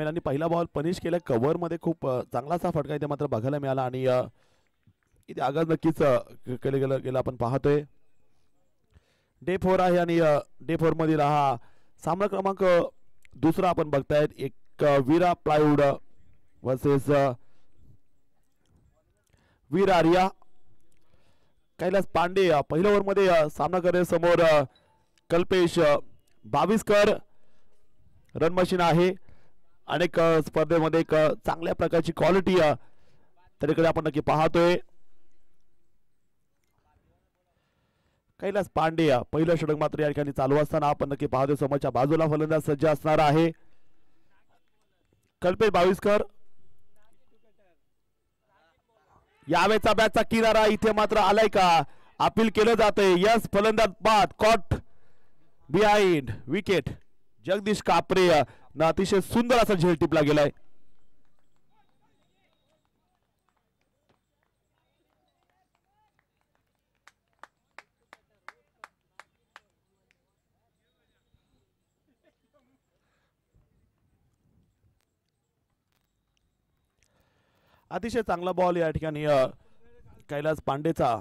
आणि पहिला ball punish केला कव्हर मध्ये खूप चांगलासा फटका इथे मात्र बघायला मिळाला आणि इथे आगाज नक्कीच केलं गेलं आपण पाहतोय. डे 4 आहे आणि डे 4 मधील हा सामना क्रमांक दुसरा आपण बघतायत. एक वीरा प्लायवूड वर्सेस वीर आर्या. कैलास पांडे पहिल्या ओव्हर मध्ये सामना करे समोर कल्पेश बाविस्कर रन मशीन आहे. अनेक स्पर्धेमध्ये एक चांगल्या प्रकारची क्वालिटी त्याकडे आपण नक्की पाहतोय. कैलास पांडे पहिलं षटक मात्र या ठिकाणी चालू असताना आपण नक्की पाहतोय. समोरच्या बाजूला फलंदाज सज्ज असणार आहे कल्पेश बाविस्कर. यावेळेचा बॅटचा किनारा इथे मात्र आलाय का अपील केलं जातंय. यस फलंदाज बाद कॉट बिहाइंड विकेट. जगदीश कापरे ना अतिशय सुंदर असा झेल टिपला गेलाय. अतिशय चांगला बॉल या ठिकाणी कैलास पांडेचा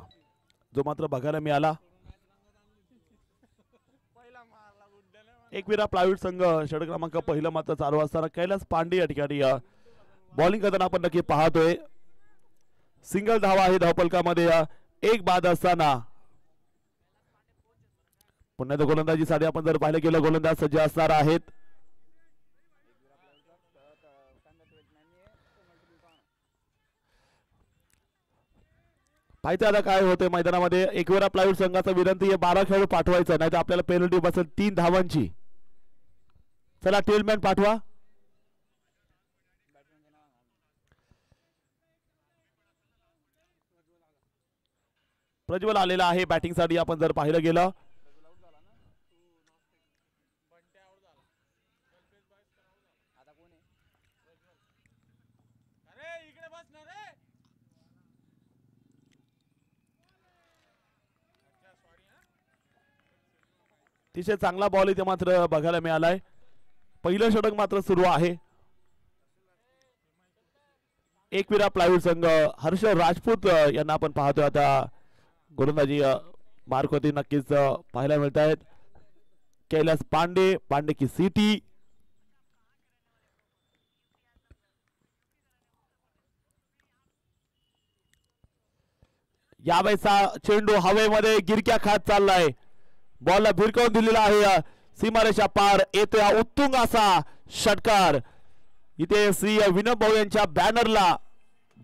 जो मात्र बघायला मिळाला. एकविरा प्लायवूड संघ षटक क्रमांक पहिलं मात्र चालू असताना कैलास पांडे या ठिकाणी बॉलिंग करताना आपण नक्की पाहतोय. सिंगल धावा आहे धावफलकामध्ये एक बाद असताना पुन्हा गोलंदाजीसाठी आपण जर पाहिलं गेलं गोलंदाज सज्ज असणार आहेत. पाहिजे आता काय होते मैदानामध्ये. एकविरा प्लायवूड संघाचा विनंती आहे 12 खेळाडू पाठवायचा नाही तर आपल्याला पेनल्टी बसेल 3 धावांची. चला टेलमॅन पाठवा. प्रज्वल आलेला आहे बॅटिंग साठी आपण जर पाहिलं गेलं. अतिशय चांगला बॉल इथे मात्र बघायला मिळालाय. पहिलं षटक मात्र सुरू आहे. एकविरा प्लायवूड संघ हर्ष राजपूत यांना आपण पाहतोय आता गोलंदाजी मार्क होती नक्कीच पाहायला मिळत आहेत. कैलास पांडे पांडे की सिटी. यावेळेचा चेंडू हवेमध्ये गिरक्या खात चाललाय. बॉलला भिरकावून दिलेला आहे सीमारेषा पार. येतोय उत्तुंग असा षटकार. इथे श्री विनोद भाऊ यांच्या बॅनरला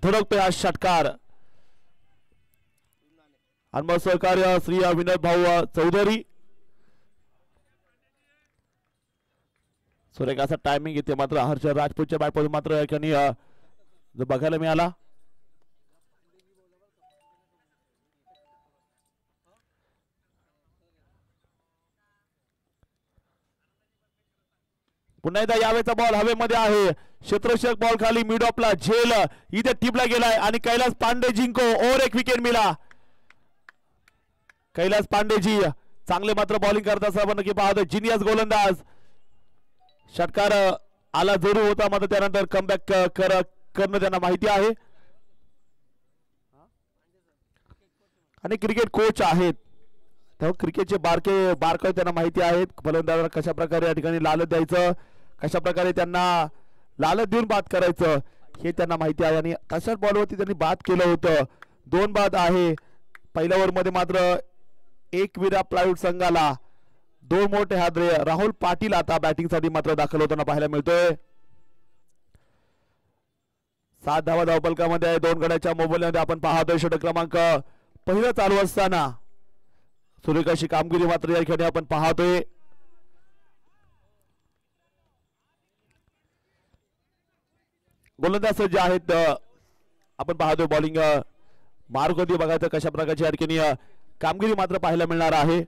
धडकतोय हा षटकार. अनुभव सहकार्य श्री विनोद भाऊ चौधरी. सुरेख असा टायमिंग इथे मात्र हर्ष राजपूतच्या बॅटपासून मात्र या ठिकाणी जो बघायला मिळाला. पुन्हा एकदा यावेळेचा बॉल हवेमध्ये आहे. क्षेत्ररक्षक बॉल खाली मिड ऑफला झेल इथे टिपला गेलाय आणि कैलास पांडे जिंको और एक विकेट मिला. कैलास पांडेजी चांगले मात्र बॉलिंग करत असताना की पाहतो जिनियस गोलंदाज. षटकार आला जरूर होता मात्र त्यानंतर कमबॅक करणं त्यांना माहिती आहे आणि क्रिकेट कोच आहेत तेव्हा क्रिकेटचे बारकावे त्यांना माहिती आहेत. फलंदाजांना कशा प्रकारे या ठिकाणी लालच द्यायचं कशा प्रकारे त्यांना लालच देऊन बाद करायचं हे त्यांना माहिती आहे आणि तशाच बॉलवरती त्यांनी बाद केलं होतं. 2 बाद आहे. पहिल्या ओव्हर मध्ये मात्र एकविरा प्लायवूड संघाला 2 मोठे हादरे. राहुल पाटील आता बॅटिंग साठी मात्र दाखल होताना पाहायला मिळतोय. 7 धावा धावफलकामध्ये आहे. 2 गड्याच्या मोबाईलमध्ये आपण पाहतोय. षटक क्रमांक पहिलं चालू असताना सुरेख अशी कामगिरी मात्र या ठिकाणी आपण पाहतोय. गोलंदाज सज्ज आहेत आपण पाहतोय. बॉलिंग मार्क होती बघायचं कशा प्रकारची या ठिकाणी कामगिरी मात्र पाहायला मिळणार आहे.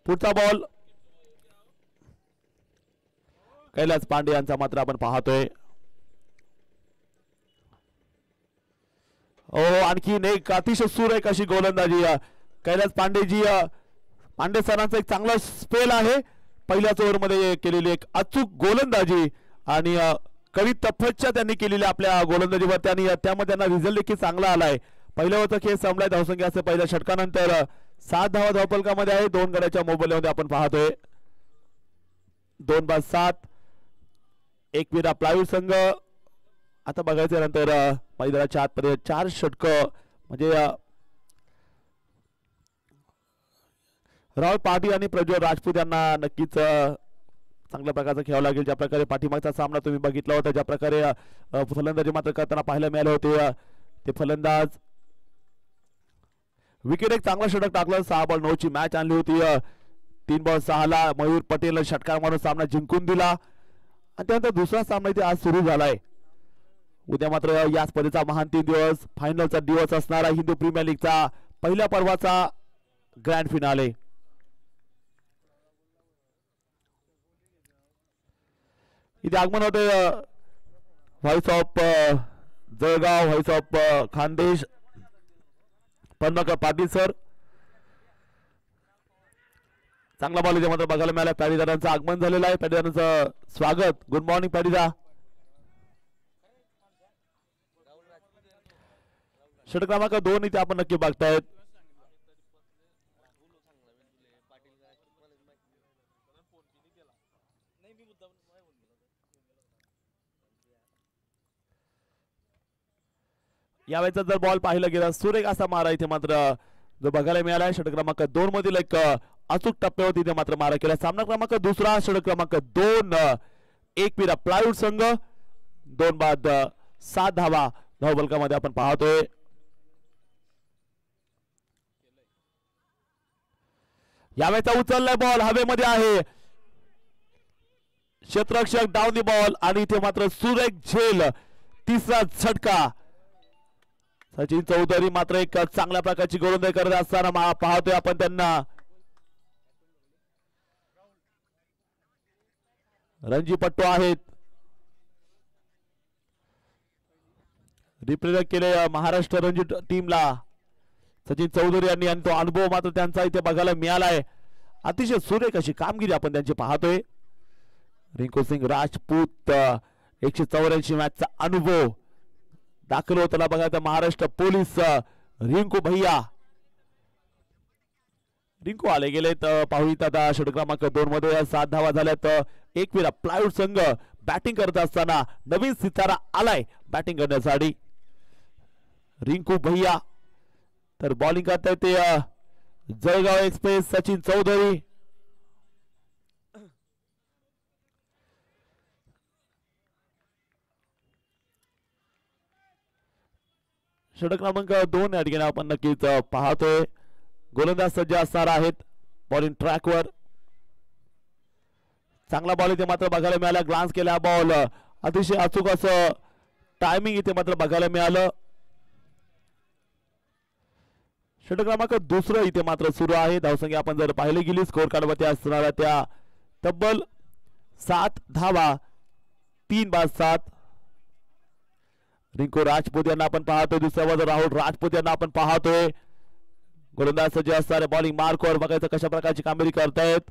पुढचा बॉल कैलास पांडे यांचा मात्र आपण पाहतोय. आणखी एक अतिशय सुरेख अशी गोलंदाजी कैलास पांडेजी. पांडे सरांचा एक चांगला स्पेल आहे पहिल्याच ओव्हरमध्ये केलेली एक अचूक गोलंदाजी आणि कवी तपस्या त्यांनी केलेली आपल्या गोलंदाजीवर त्यांनी त्यामध्ये त्यांना रिझल्ट देखील चांगला आलाय. पहिल्या ओव्हरचा खेळ संपलाय. धावसंख्या असे पहिल्या षटकानंतर 7 धावा धावफलकामध्ये आहे. 2 गड्याच्या मोबाईलमध्ये आपण पाहतोय 2-7 एकविरा प्लायवूड संघ. आता बघायचं नंतर मैदानाच्या आतमध्ये 4 षटक म्हणजे राहुल पाटील आणि प्रज्वल राजपूत यांना नक्कीच चांगल्या प्रकारचा खेळावं लागेल. ज्या प्रकारे पाठीमागचा सामना तुम्ही बघितला होता, ज्या प्रकारे फलंदाजी मात्र करताना पाहायला मिळाले होते ते फलंदाज विकेट एक चांगला षटक टाकलं. 6 बॉल 9 ची मॅच आणली होती. 3 बॉल 6 ला मयूर पटेल षटकार मारून सामना जिंकून दिला आणि त्यानंतर दुसरा सामना इथे आज सुरू झालाय. उद्या मात्र या स्पर्धेचा महान 3 दिवस फायनलचा दिवस असणारा हिंदू प्रीमियर लीगचा पहिल्या पर्वाचा ग्रँड फिनाले. इथे आगमन होते voice of Jalgaon, voice of Khandesh Padmakar Patil sir. चांगला बॉल इथे मात्र बघायला मिळाला. पॅडीदारांचं आगमन झालेलं आहे. पॅडीदारांचं स्वागत. गुड मॉर्निंग पॅडीदा. षटक क्रमांक 2 इथे आपण नक्की बघतायत. यावेळेचा जर बॉल पाहिला गेला सुरेख असा मारा इथे मात्र जो बघायला मिळाला. षटक क्रमांक 2 मधील एक अचूक टप्प्यावरती इथे मात्र मारा केला. सामना क्रमांक 2 षटक क्रमांक 2 एकविरा प्लायवूड संघ 2-7 धावा धावफलकामध्ये आपण पाहतोय. यावेळेचा उचललाय बॉल हवेमध्ये आहे. क्षेत्ररक्षक डाऊन दी बॉल आणि इथे मात्र सुरेख झेल. तिसरा झटका. सचिन चौधरी मात्र एक चांगल्या प्रकारची गोलंदाजी करत असताना पाहतोय आपण त्यांना. रणजीपट्टू आहेत. रिप्रेझेंट केले महाराष्ट्र रणजी टीमला सचिन चौधरी यांनी आणि तो अनुभव मात्र त्यांचा इथे बघायला मिळालाय. अतिशय सुरेख अशी कामगिरी आपण त्यांची पाहतोय. रिंकू सिंग राजपूत 184 मॅचचा अनुभव दाखल होताना बघा. महाराष्ट्र पोलीस रिंकू भैया रिंकू आले गेले तर पाहूया. आता षटक क्रमांक 2 मध्ये 7 धावा झाल्यात. एकविरा प्लायवूड संघ बॅटिंग करत असताना नवीन सितारा आलाय बॅटिंग करण्यासाठी रिंकू भैया. तर बॉलिंग करताय ते जळगाव एक्सप्रेस सचिन चौधरी. षटक क्रमांक 2 या ठिकाणी आपण नक्कीच पाहतोय. गोलंदाज सज्ज असणार आहेत बॉलिंग ट्रॅकवर. चांगला बॉल इथे मात्र बघायला मिळाला. ग्लान्स केला बॉल. अतिशय अचूक असं टायमिंग इथे मात्र बघायला मिळालं. षटक क्रमांक 2 इथे मात्र सुरू आहे. धावसंख्या आपण जर पाहिली गेली स्कोर कार्डवरती असणाऱ्या त्या तब्बल 7 धावा 3-7. रिंकू राजपूत यांना आपण पाहतोय. दुसऱ्या बाजूला राहुल राजपूत यांना आपण पाहतोय. गोलंदाज सज्ज असणारे बॉलिंग मार्कवर बघायचं कशा प्रकारची कामगिरी करतायत.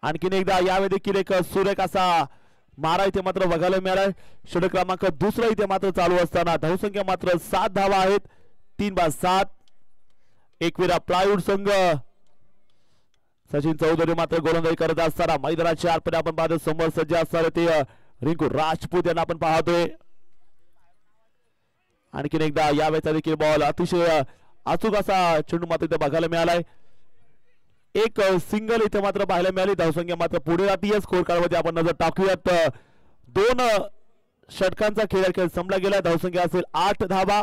आणखीन एकदा यावेळी देखील एक सुरेख असा मारा इथे मात्र बघायला मिळालाय. षटक क्रमांक 2 इथे मात्र चालू असताना धावसंख्या मात्र 7 धावा आहेत 3-7. एकविरा प्लायवूड संघ सचिन चौधरी मात्र गोलंदाजी करत असताना मैदानाच्या आतमध्ये आपण पाहतो समोर सज्ज असणारे ते रिंकू राजपूत यांना आपण पाहतोय. आणखीन एकदा यावेळेचा देखील बॉल अतिशय अचूक असा चेंडू मात्र इथे बघायला मिळालाय. एक सिंगल इथे मात्र पाहायला मिळाली. धावसंख्या मात्र पुढे जातीय. स्कोर कार्डमध्ये आपण नजर टाकूयात. 2 षटकांचा खेळ संपला गेला. धावसंख्या असेल 8 धावा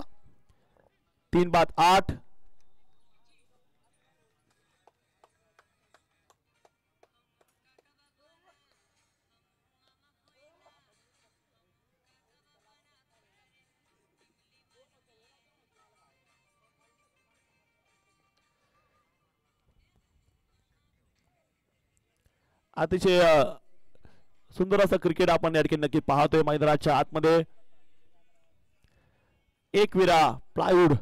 3-8. अतिशय सुंदर असं क्रिकेट आपण या ठिकाणी नक्की पाहतोय मैदानाच्या आतमध्ये. एकविरा प्लायवूड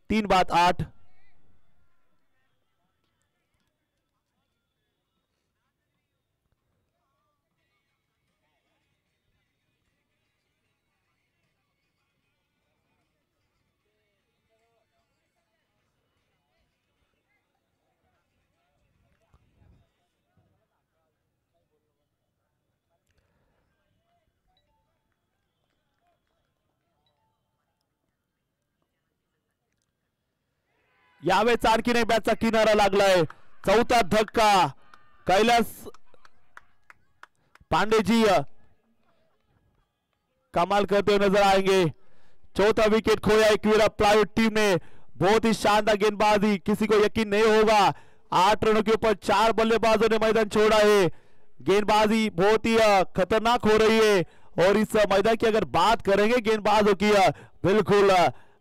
3-8। यावेळेस आणखीन एक बॅटचा किनारा लागलाय। चौथा धक्का कैलास पांडेजी कमाल करते हुए नजर आएंगे। चौथा विकेट खोया एकवीरा प्राइवेट टीम ने। बहुत ही शानदार गेंदबाजी, किसी को यकीन नहीं होगा 8 रनों के ऊपर 4 बल्लेबाजों ने मैदान छोड़ा है। गेंदबाजी बहुत ही खतरनाक हो रही है और इस मैदान की अगर बात करेंगे गेंदबाजों की बिल्कुल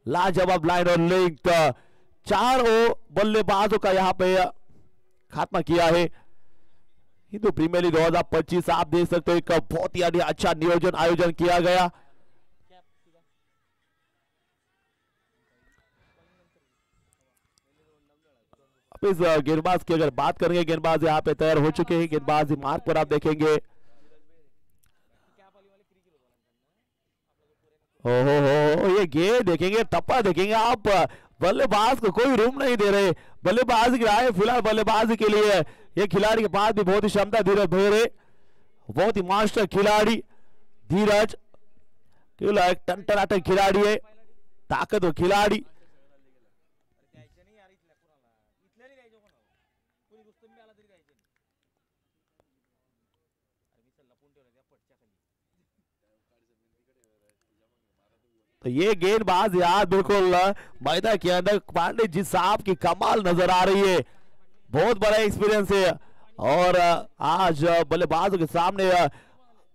लाजवाब लाइन और लिंक। 4 बल्लेबाजों का यहाँ पे खात्मा किया है। हिंदू प्रीमियर लीग 2025 आप देख सकते हो, एक बहुत ही अच्छा नियोजन आयोजन किया गया। अब इस गेंदबाज की अगर बात करेंगे, गेंदबाज यहाँ पे तैयार हो चुके हैं। गेंदबाज मार्ग पर आप देखेंगे, ओहो ये गेंद देखेंगे, टप्पा देखेंगे आप। बल्लेबाज को कोई रूम नहीं दे रहे, बल्लेबाजी आए फिलहाल बल्लेबाजी के लिए। ये खिलाड़ी के पास भी बहुत ही क्षमता, धीरज भेरे बहुत ही मास्टर खिलाड़ी। धीरज केवल एक टनटनाटन खिलाड़ी है, ताकतवर खिलाड़ी। तो ये गेंदबाज यार बिल्कुल मैदान के अंदर पांडे जी साहब की कमाल नजर आ रही है। बहुत बड़ा एक्सपीरियंस है और आज बल्लेबाजों के सामने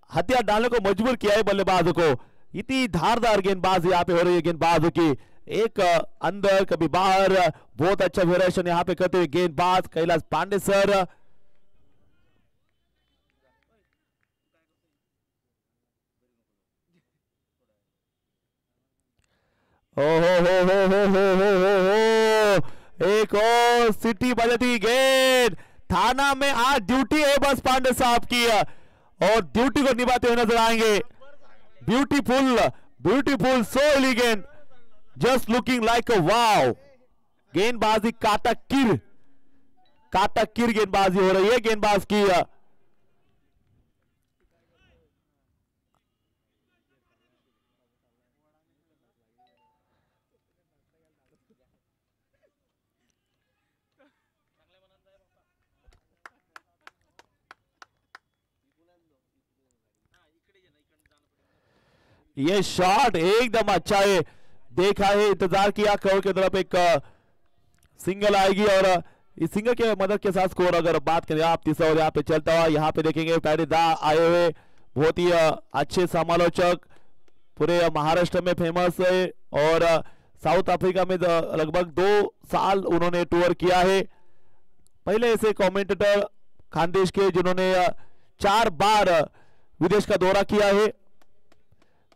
हथियार डालने को मजबूर किया है बल्लेबाजों को। इतनी धारदार गेंदबाजी यहाँ पे हो रही है गेंदबाजों की, एक अंदर कभी बाहर। बहुत अच्छा वेरिएशन यहाँ पे करते हुए गेंदबाज कैलाश पांडे सर। हो एक और सिटी बजती गेंद। थाना में आज ड्यूटी है बस पांडे साहब की और ड्यूटी को निभाते हुए नजर आएंगे। Beautiful beautiful, so elegant, just looking like a wow. गेंदबाजी काटा किर गेंदबाजी हो रही है गेंदबाज की। ये शॉट एकदम अच्छा है, देखा है, इंतजार किया कवर की तरफ एक सिंगल आएगी और इस सिंगल के मदद के साथ स्कोर अगर बात करें आप, तीसरा ओवर यहाँ पे चलता हुआ। यहाँ पे देखेंगे पैरिदा आए हुए, बहुत ही अच्छे समालोचक, पूरे महाराष्ट्र में फेमस है और साउथ अफ्रीका में लगभग 2 साल उन्होंने टूर किया है। पहले ऐसे कमेंटेटर खानदेश के जिन्होंने 4 बार विदेश का दौरा किया है।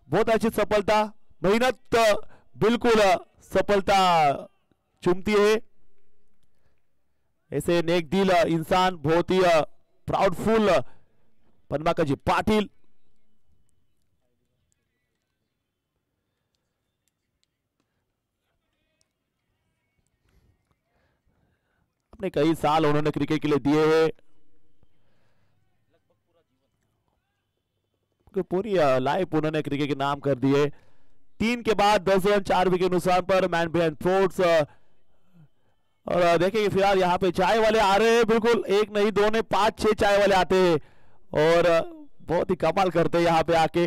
बहुत अच्छी सफलता, मेहनत बिल्कुल सफलता चूमती है। ऐसे नेक दिल इंसान, बहुत ही प्राउडफुल पन्नाकाजी पाटिल। अपने कई साल उन्होंने क्रिकेट के लिए दिए हैं, पूरी लाइफ उन्होंने क्रिकेट के नाम कर दिए। 3 के बाद 10 रन 4 विकेट नुकसान पर मैन बिहाइंड फोर्स। और देखिए फिलहाल यहाँ पे चाय वाले आ रहे हैं, बिल्कुल एक नहीं 2 नहीं 5-6 चाय वाले आते हैं और बहुत ही कमाल करते हैं यहाँ पे आके।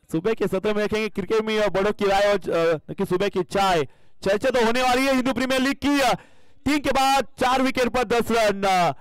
सुबह के सत्र में देखेंगे क्रिकेट में बड़ों की राय और कि सुबह की चाय चर्चा तो होने वाली है हिंदू प्रीमियर लीग की। 3 के बाद 4 विकेट पर 10 रन।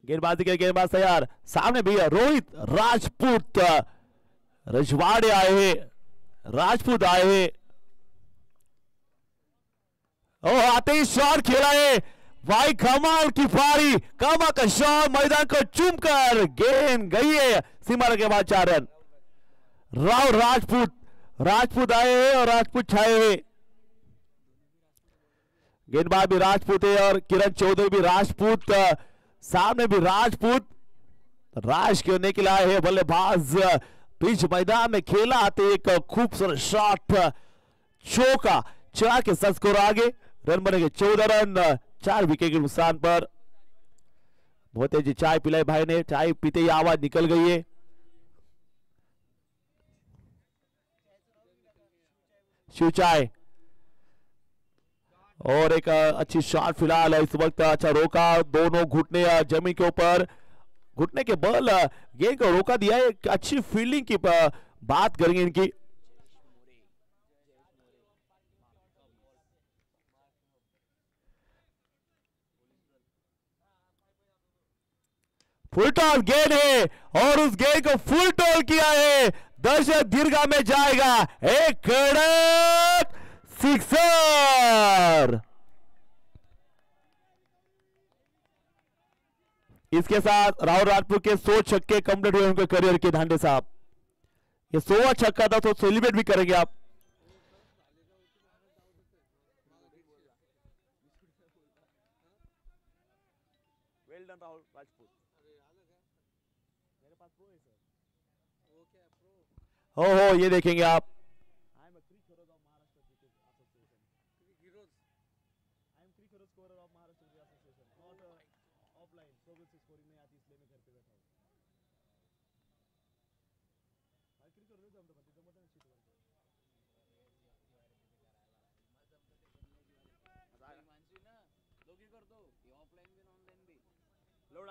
गेंदबाजी के गेंदबाज तैयार, सामने भी रोहित राजपूत, रजवाड़े आए हैं, राजपूत आए हैं। ओ आते ही शॉट खेला है भाई, कमाल की पारी, कमा का शॉट मैदान को चूमकर गेंद गई है सीमा के बाद 4 रन। राव राजपूत, राजपूत आए हैं और राजपूत छाए हैं। गेंदबाज भी राजपूत है और किरण चौधरी भी राजपूत, सामने भी राजपूत, राज करने के लिए आए हैं बल्लेबाज। बीच मैदान में खेला आते एक खूबसूरत शॉट, चौका, चला के 7 स्कोर आगे, रन बनेंगे 14 रन, 4 विकेट के नुकसान पर। बहुत तेजी चाय पिलाई भाई ने, चाय पीते ही आवाज निकल गई है। शिव चाय और एक अच्छी शॉट फिलहाल इस वक्त, अच्छा रोका, दोनों घुटने जमीन के ऊपर, घुटने के बल गेंद को रोका दिया है। अच्छी फील्डिंग की बात करेंगे इनकी। फुल टॉल गेंद है और उस गेंद को फुल टॉल किया है, दर्शक दीर्घा में जाएगा, एक कड़क सिक्सर। इसके साथ राहुल राजपूत के 100 छक्के कंप्लीट हुए उनके करियर के। धांडे साहब ये 100वां छक्का था, तो सेलिब्रेट भी करेंगे आप। Well done Rahul Rajput. मेरे पास प्रो है सर। वो क्या प्रो? हो ये देखेंगे आप। I am CricHero of Maharashtra cricket association. CricHeroes. I am CricHero scorer of Maharashtra cricket association, not offline. Progress scoring नहीं आती इसलिए मैं घर पे बैठा हूं। भाई क्रिक हीरो जम तो बनती जमत नहीं शीट बनते। मानसी ना लोगी कर दो, ये ऑफलाइन भी ऑनलाइन भी लोड।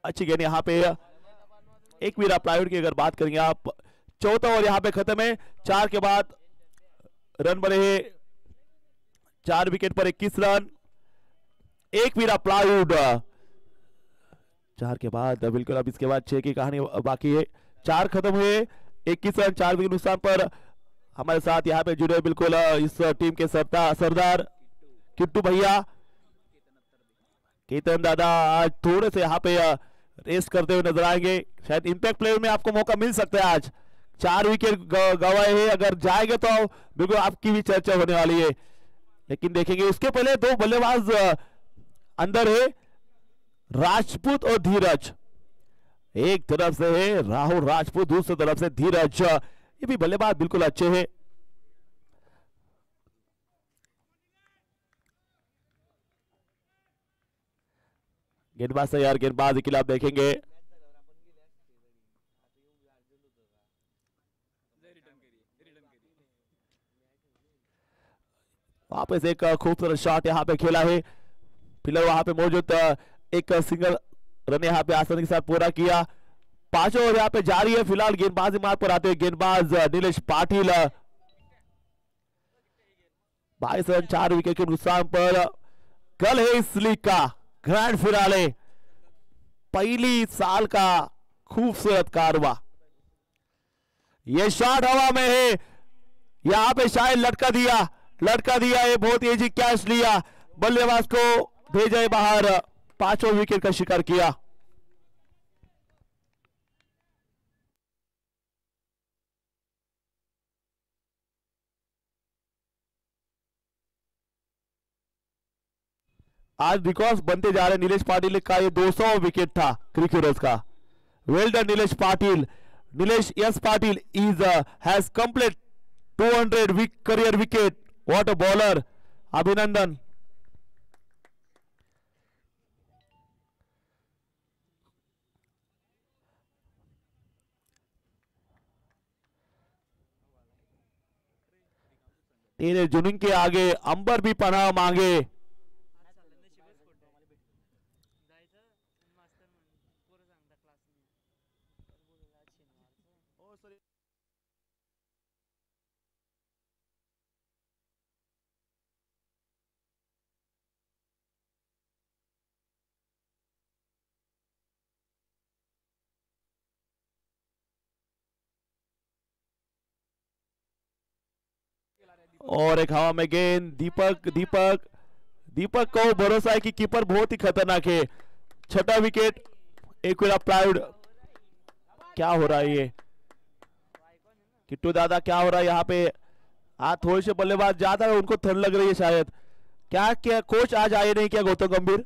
अच्छी गेंद यहाँ पे, एक मीरा प्लाईवुड की अगर बात करेंगे आप, चौथा ओवर यहाँ पे खत्म है। 4 के बाद रन बने हैं, 4 विकेट पर 21 रन, एक मीरा प्लाईवुड। 4 के बाद बिल्कुल, अब इसके बाद 6 की कहानी बाकी है। 4 खत्म हुए, 21 रन, 4 विकेट नुकसान पर। हमारे साथ यहाँ पे जुड़े बिल्कुल इस टीम के सरदार किट्टू भैया, केतन दादा आज थोड़े से यहाँ पे रेस्ट करते हुए नजर आएंगे। शायद इंपैक्ट प्लेयर में आपको मौका मिल सकता है आज। 4 विकेट गवाए हैं, अगर जाएंगे तो बिल्कुल आपकी भी चर्चा होने वाली है, लेकिन देखेंगे उसके पहले 2 बल्लेबाज अंदर है, राजपूत और धीरज। एक तरफ से है राहुल राजपूत, दूसरी तरफ से धीरज, ये भी बल्लेबाज बिल्कुल अच्छे हैं। गेंदबाज तैयार, गेंदबाज के खिलाफ देखेंगे। वापस एक खूबसूरत शॉट यहाँ पे खेला है, फिलहाल वहां पे मौजूद एक सिंगल रन यहाँ पे आसानी के साथ पूरा किया। 5 ओवर यहाँ पे जारी है फिलहाल। गेंदबाजी मार्ग पर आते हुए गेंदबाज नीलेश पाटिल, 22 रन, 4 विकेट के नुकसान पर। कल है इस लीग का ग्रैंड फिनाले, पहली साल का खूबसूरत कारवा। ये शॉट हवा में है, यहां पे शायद लटका दिया है, बहुत तेजी कैच लिया, बल्लेबाज को भेजा बाहर, 5वां विकेट का शिकार किया। आज रिकॉर्ड बनते जा रहे हैं। नीलेश पाटिल का ये 200 विकेट था क्रिकेटर्स का। Well done Nilesh Patil. Nilesh S Patil is has complete 200 career wicket. What a bowler, अभिनंदन। तेरे जुनून के आगे अंबर भी पनाह मांगे। और एक हवा में गेंद। दीपक दीपक दीपक को भरोसा है कि कीपर बहुत ही खतरनाक है। छठा विकेट। एक प्राइड। क्या हो रहा है ये किट्टू दादा, क्या हो रहा है यहाँ पे? आज थोड़े से बल्लेबाज ज्यादा है, उनको ठंड लग रही है शायद। क्या क्या कोच आज आए नहीं क्या? गौतम गंभीर,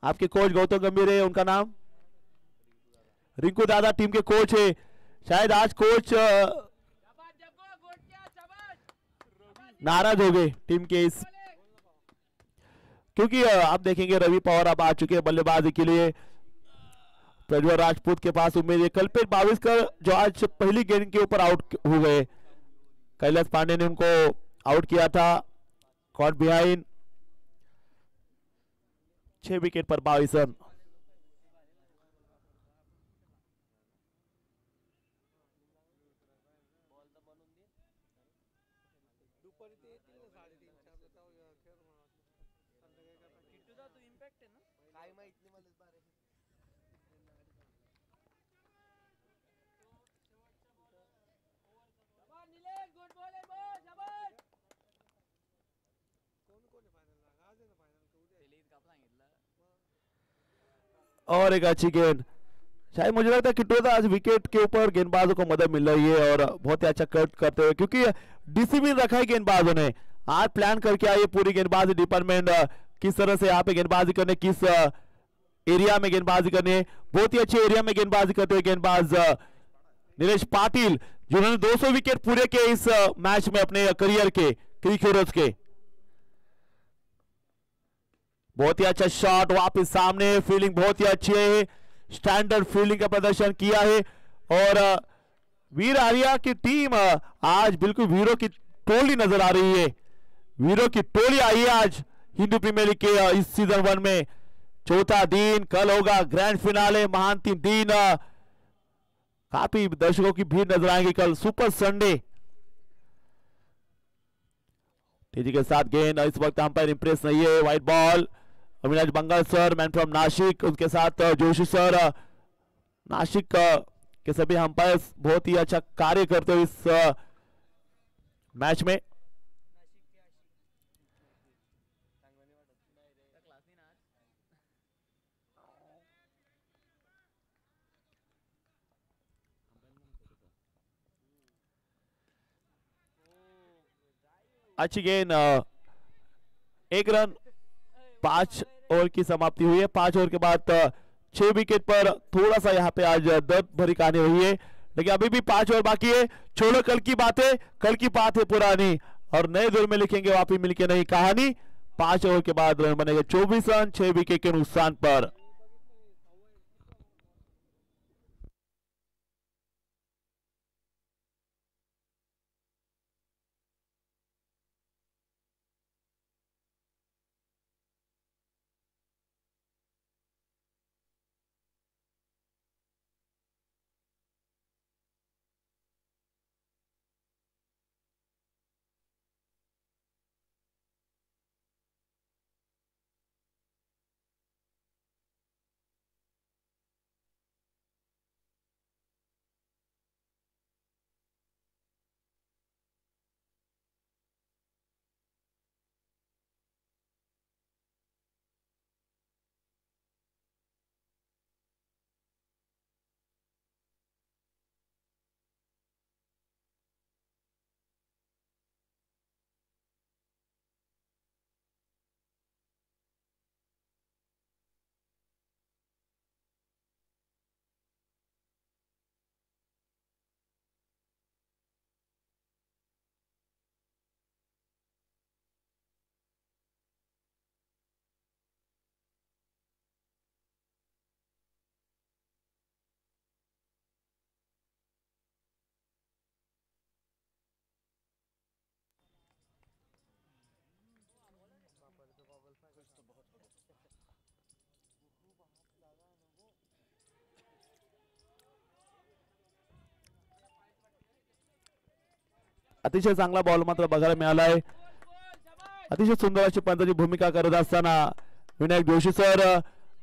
आपके कोच गौतम गंभीर है उनका नाम? रिंकू दादा टीम के कोच है शायद। आज कोच नाराज हो गए टीम के इस, क्योंकि आप देखेंगे रवि पवार अब आ चुके हैं बल्लेबाजी के लिए। प्रज्वल राजपूत के पास उम्मीद है। कल्पेश बाविस्कर जो आज पहली गेंद के ऊपर आउट हो गए। कैलाश पांडे ने उनको आउट किया था। Caught behind. 6 विकेट पर 22 रन। और एक अच्छी गेंद। शायद मुझे लगता है किट्टू था आज विकेट के ऊपर गेंदबाजों को मदद मिल रही है और बहुत ही अच्छा कट करते हुए, क्योंकि डिसिप्लिन रखा है गेंदबाजों ने। आज प्लान करके आए पूरी गेंदबाजी डिपार्टमेंट, किस तरह से यहाँ पे गेंदबाजी करने, किस एरिया में गेंदबाजी करने। बहुत ही अच्छे एरिया में गेंदबाजी करते हुए गेंदबाज नीलेश पाटिल, जिन्होंने 200 विकेट पूरे किए इस मैच में अपने करियर के क्रिकेटर्स के। बहुत ही अच्छा शॉट, वापस सामने। फील्डिंग बहुत ही अच्छी है, स्टैंडर्ड फील्डिंग का प्रदर्शन किया है। और वीर आर्या की टीम आज बिल्कुल वीरों की टोली नजर आ रही है। वीरों की टोली आई है आज हिंदू प्रीमियर लीग के इस सीजन 1 में। चौथा दिन कल होगा ग्रैंड फिनाले, महांतिम दिन। काफी दर्शकों की भीड़ नजर आएगी कल, सुपर संडे। तेजी के साथ गेंद, इस वक्त अंपायर इंप्रेस नहीं है। White ball. Avinash Bangal sir, man from Nashik, उनके साथ जोशी सर, नासिक के सभी अंपायर्स बहुत ही अच्छा कार्य करते हुए इस मैच में। अच्छी गेंद। 1 रन। 5 ओवर की समाप्ति हुई है। 5 ओवर के बाद 6 विकेट पर थोड़ा सा यहाँ पे आज दर्द भरी कहानी हुई है, लेकिन अभी भी 5 ओवर बाकी है। छोड़ो कल की बातें, कल की बात है पुरानी, और नए दौर में लिखेंगे वापिस मिलके नई कहानी। 5 ओवर के बाद रन बनेगा 24 रन 6 विकेट के नुकसान पर। अतिशय चांगला बॉल मात्र बघायला मिळालाय. अतिशय सुंदर अशी पंचाची भूमिका करत असताना Vinayak Joshi sir,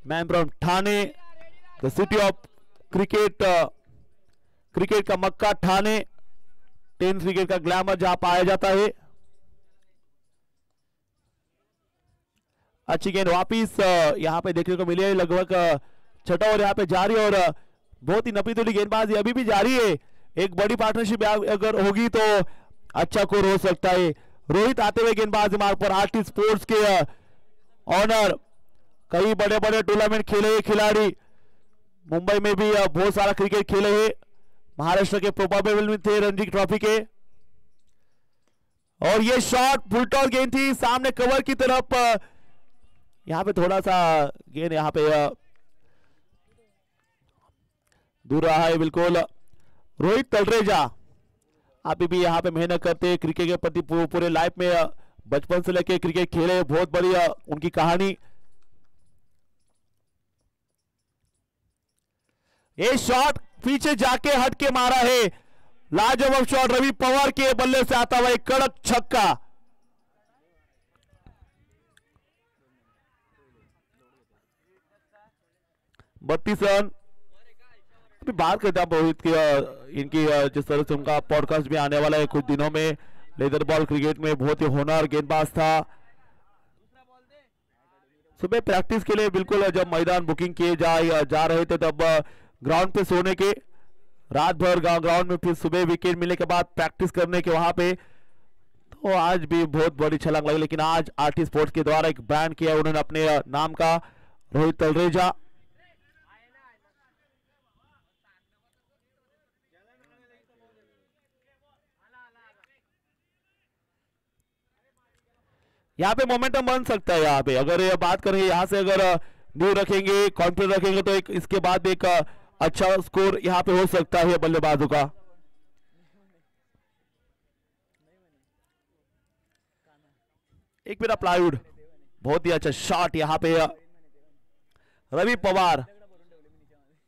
man from Thane, the city of cricket, cricket का मक्का ठाणे, टेनिस क्रिकेट का ग्लैमर जहां पाया जाता है. अच्छी गेंद वापिस यहाँ पे देखने को मिली है. लगभग छठा ओवर यहाँ पे जारी और बहुत ही नपी तुली गेंदबाजी अभी भी जारी है. एक बड़ी पार्टनरशिप अगर होगी तो अच्छा स्कोर हो सकता है. रोहित आते हुए गेंदबाजी मार्ग पर. आर्टिस्ट स्पोर्ट्स के ऑनर, कई बड़े बड़े टूर्नामेंट खेले हुए खिलाड़ी, मुंबई में भी बहुत सारा क्रिकेट खेले हैं. महाराष्ट्र के प्रोबेबल में थे रणजी ट्रॉफी के. और ये शॉट फुल टॉस गेंद थी सामने कवर की तरफ. यहाँ पे थोड़ा सा गेंद यहाँ पे दूर रहा है बिल्कुल. रोहित तलरेजा अभी भी यहाँ पे मेहनत करते हैं क्रिकेट के प्रति. पूरे लाइफ में बचपन से लेके क्रिकेट खेले, बहुत बड़ी उनकी कहानी. ये शॉट पीछे जाके हट के मारा है. लाजवाब शॉट रवि पवार के बल्ले से आता हुआ एक कड़क छक्का. बत्तीस रन. अभी बात करते हैं रोहित की, इनकी जिस तरह से उनका पॉडकास्ट भी आने वाला है कुछ दिनों में. लेदर बॉल क्रिकेट में बहुत ही होनहार गेंदबाज था. सुबह प्रैक्टिस के लिए बिल्कुल जब मैदान बुकिंग किए जा रहे थे तब ग्राउंड पे सोने के, रात भर ग्राउंड में, फिर सुबह विकेट मिलने के बाद प्रैक्टिस करने के वहां पे. तो आज भी बहुत बड़ी छलांग लगी. लेकिन आज आर्टिस्ट स्पोर्ट्स के द्वारा एक बैन किया उन्होंने अपने नाम का, रोहित तलरेजा. यहाँ पे मोमेंटम बन सकता है. यहाँ पे अगर ये बात करें, यहाँ से अगर न्यू रखेंगे, कॉन्फिडेंस रखेंगे तो एक इसके बाद एक अच्छा स्कोर यहाँ पे हो सकता है बल्लेबाजों का. एक मेरा प्लाईवुड, बहुत ही अच्छा शॉट यहाँ पे रवि पवार.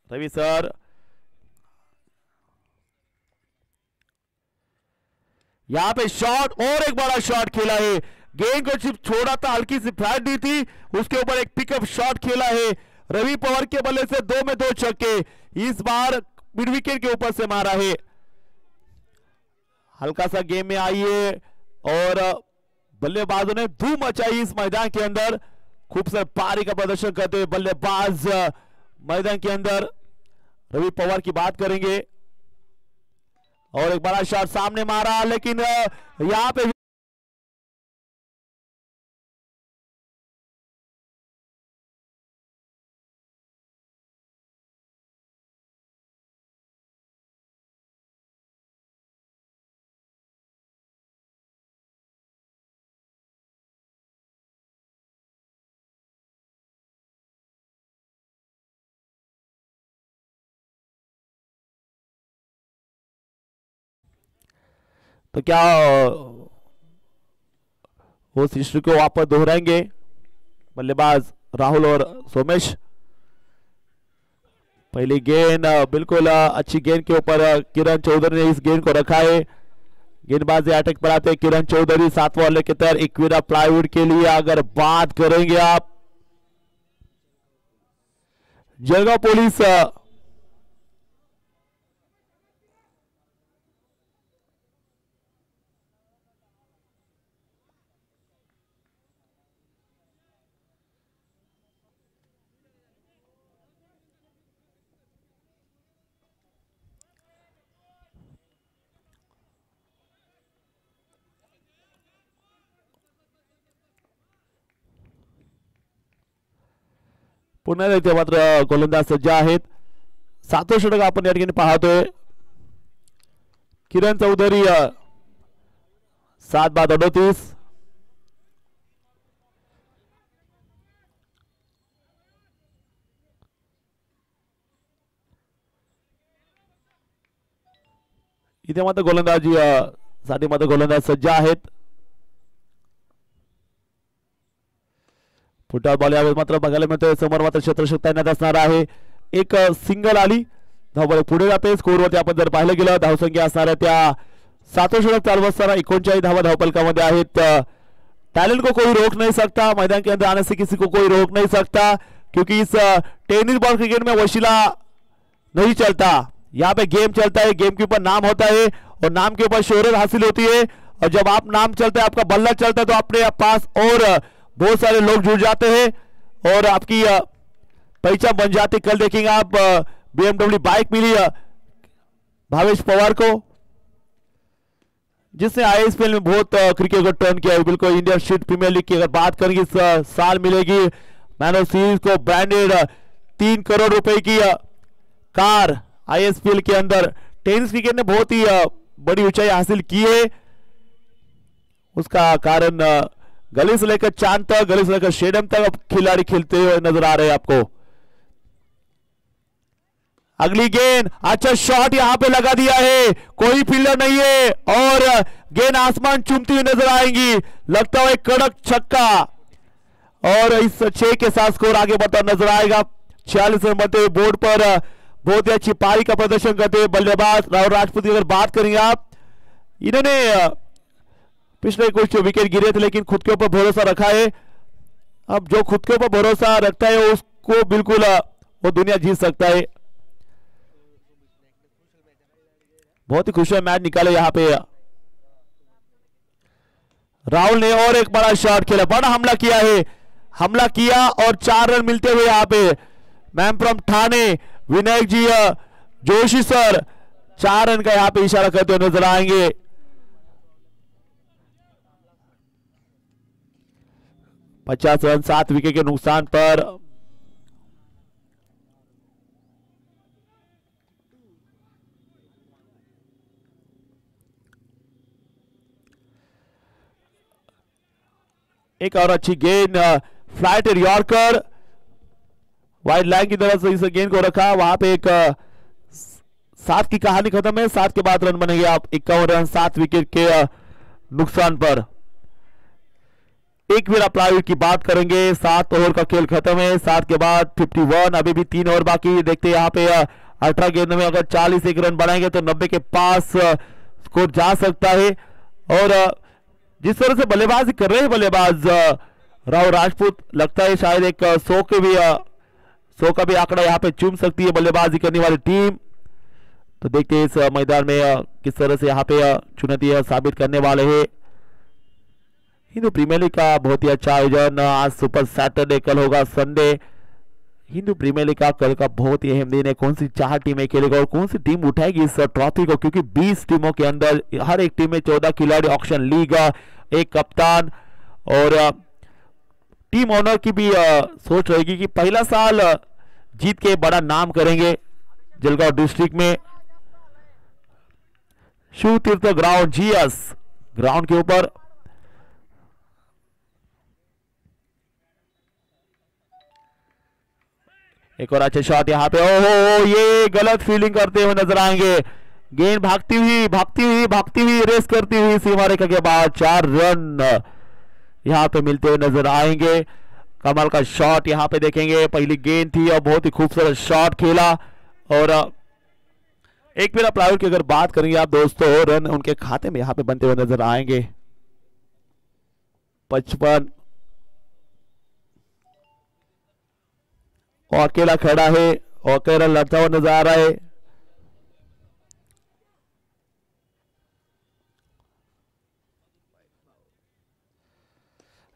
रवि सर यहाँ पे शॉट और एक बड़ा शॉट खेला है. गेंद को सिर्फ छोड़ा था, हल्की सी फ्लैट दी थी, उसके ऊपर एक पिकअप शॉट खेला है. रवि पवार के बल्ले से 2 में 2 छक्के. इस बार मिड विकेट के ऊपर से मारा है. हल्का सा गेम में आई है और बल्लेबाजों ने धूम मचाई इस मैदान के अंदर. खूबसूरत पारी का प्रदर्शन करते हुए बल्लेबाज मैदान के अंदर. रवि पवार की बात करेंगे और एक बड़ा शॉट सामने मारा, लेकिन यहां पे तो क्या वो हिस्ट्री को वापस दोहराएंगे बल्लेबाज राहुल और सोमेश. पहली गेंद बिल्कुल अच्छी गेंद के ऊपर किरण चौधरी ने इस गेंद को रखा है. गेंदबाजी अटैक पर आते किरण चौधरी 7वां ओवर के तहत इक्विटा प्लाईवुड के लिए. अगर बात करेंगे आप जलगांव पुलिस पुन्हा एकदा मात्र गोलंदाज सज्ज आहेत. 7वं षटक आपण या ठिकाणी पाहतोय. किरण चौधरी 7 बाद 38. इथे मात्र गोलंदाजी साठी मात्र गोलंदाज सज्ज आहेत. फुटबॉल बॉल यावेळी मात्र बघायला मिळतोय. समोर मात्र क्षेत्ररक्षक तैनात असणार आहे. एक सिंगल आली, धावबल पुढे जाते. स्कोरवरती आपण जर पाहिलं गेलं धावसंख्या असणाऱ्या त्या सातों षटक चालू असताना 39 धावा धावपलकामध्ये आहेत. टैलेंट को कोई रोक नहीं सकता, मैदान के अंदर आने से किसी को कोई रोक नहीं सकता, क्योंकि इस टेनिस बॉल क्रिकेट में वशीला नहीं चलता. यहाँ पे गेम चलता है, गेम के ऊपर नाम होता है और नाम के ऊपर शोहरत हासिल होती है. और जब आप नाम चलता है, आपका बल्ला चलता है, तो अपने पास और बहुत सारे लोग जुड़ जाते हैं और आपकी पहचान बन जाती. कल देखेंगे आप BMW बाइक मिली भावेश पवार को, जिसने ISPL में बहुत क्रिकेट को टर्न किया है. बिल्कुल इंडियन शीट प्रीमियर लीग की अगर बात करेंगे इस साल मिलेगी मैन ऑफ सीरीज को ब्रांडेड 3 करोड़ रुपए की कार. ISPL के अंदर टेनिस क्रिकेट ने बहुत ही बड़ी ऊंचाई हासिल की है. उसका कारण गली से लेकर चांद तक, गली से लेकर स्टेडियम तक अब खिलाड़ी खेलते हुए नजर आ रहे हैं आपको. अगली गेंद, अच्छा शॉट यहां पे लगा दिया है, कोई फील्डर नहीं है और गेंद आसमान चूमती हुई नजर आएंगी. लगता है कड़क छक्का और इस 6 के साथ स्कोर आगे बढ़ता नजर आएगा. 46 रन बनते हुए बोर्ड पर बहुत ही अच्छी पारी का प्रदर्शन करते हुए बल्लेबाज राहुल राजपूत की अगर बात करेंगे आप, इन्होंने पिछले कुछ विकेट गिरे थे लेकिन खुद के ऊपर भरोसा रखा है. अब जो खुद के ऊपर भरोसा रखता है उसको बिल्कुल वो दुनिया जीत सकता है. बहुत ही खुशी मैच निकाले यहाँ पे राहुल ने और एक बड़ा शॉट खेला, बड़ा हमला किया है, हमला किया और 4 रन मिलते हुए यहाँ पे ma'am from Thane Vinayak ji Joshi sir 4 run का यहाँ पे इशारा करते हुए नजर आएंगे. पचास रन 7 विकेट के नुकसान पर एक और अच्छी गेंद, फ्लाइट यॉर्कर वाइड लाइन की तरफ से इस गेंद को रखा. वहां पे एक 7 की कहानी खत्म है. 7 के बाद रन बनेंगे आप 51 रन 7 विकेट के नुकसान पर. एक बार प्लाईवुड की बात करेंगे. 7 ओवर का खेल खत्म है. 7 के बाद 51, अभी भी 3 ओवर बाकी. देखते हैं यहाँ पे 18 गेंद में अगर 41 रन बनाएंगे तो 90 के पास स्कोर जा सकता है. और जिस तरह से बल्लेबाजी कर रहे हैं बल्लेबाज राहुल राजपूत, लगता है शायद एक 100 का भी आंकड़ा यहाँ पे चूम सकती है बल्लेबाजी करने वाली टीम. तो देखते हैं इस मैदान में किस तरह से यहाँ पे चुनौती साबित करने वाले हैं. हिंदू प्रीमियर लीग का बहुत ही अच्छा आयोजन. आज सुपर सैटरडे, कल होगा संडे. हिंदू प्रीमियर लीग का कल का बहुत ही अहम दिन है. कौन सी 4 टीमें खेलेगा और कौन सी टीम उठाएगी इस ट्रॉफी को, क्योंकि 20 टीमों के अंदर हर एक टीम में 14 खिलाड़ी, ऑक्शन लीग, एक कप्तान और टीम ओनर की भी सोच रहेगी कि पहला साल जीत के बड़ा नाम करेंगे जलगांव डिस्ट्रिक्ट में. शिव तीर्थ ग्राउंड, GS ग्राउंड के ऊपर एक और अच्छा शॉट यहाँ पे. ओहो, ये गलत फील्डिंग करते हुए नजर आएंगे. गेंद भागती हुई रेस करती हुई सीमा रेखा के बाद 4 रन यहाँ पे मिलते हुए नजर आएंगे. कमाल का शॉट यहाँ पे देखेंगे. पहली गेंद थी और बहुत ही खूबसूरत शॉट खेला. और एक मेरा प्लाईवुड की अगर बात करेंगे आप दोस्तों, रन उनके खाते में यहाँ पे बनते हुए नजर आएंगे. 55 और अकेला खड़ा है और अकेला लड़ता हुआ नजर आ रहा है.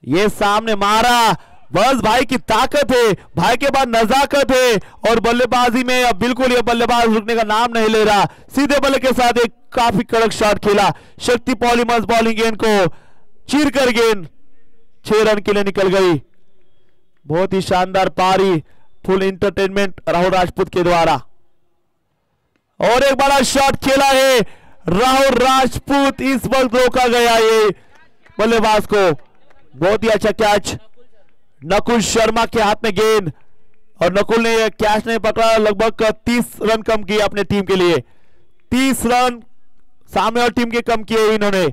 ये सामने मारा, बस भाई की ताकत है, भाई के बाद नजाकत है. और बल्लेबाजी में अब बिल्कुल ये बल्लेबाज रुकने का नाम नहीं ले रहा. सीधे बल्ले के साथ एक काफी कड़क शॉट खेला. शक्ति पॉलीमर्स बॉलिंग गेंद को चीर कर गेंद 6 रन के लिए निकल गई. बहुत ही शानदार पारी, फुल एंटरटेनमेंट राहुल राजपूत के द्वारा. और एक बड़ा शॉट खेला है राहुल राजपूत. इस वक्त रोका गया ये बल्लेबाज को. बहुत ही अच्छा कैच, नकुल शर्मा के हाथ में गेंद और नकुल ने कैच नहीं पकड़ा. लगभग 30 रन कम किए अपने टीम के लिए. 30 रन सामने और टीम के कम किए इन्होंने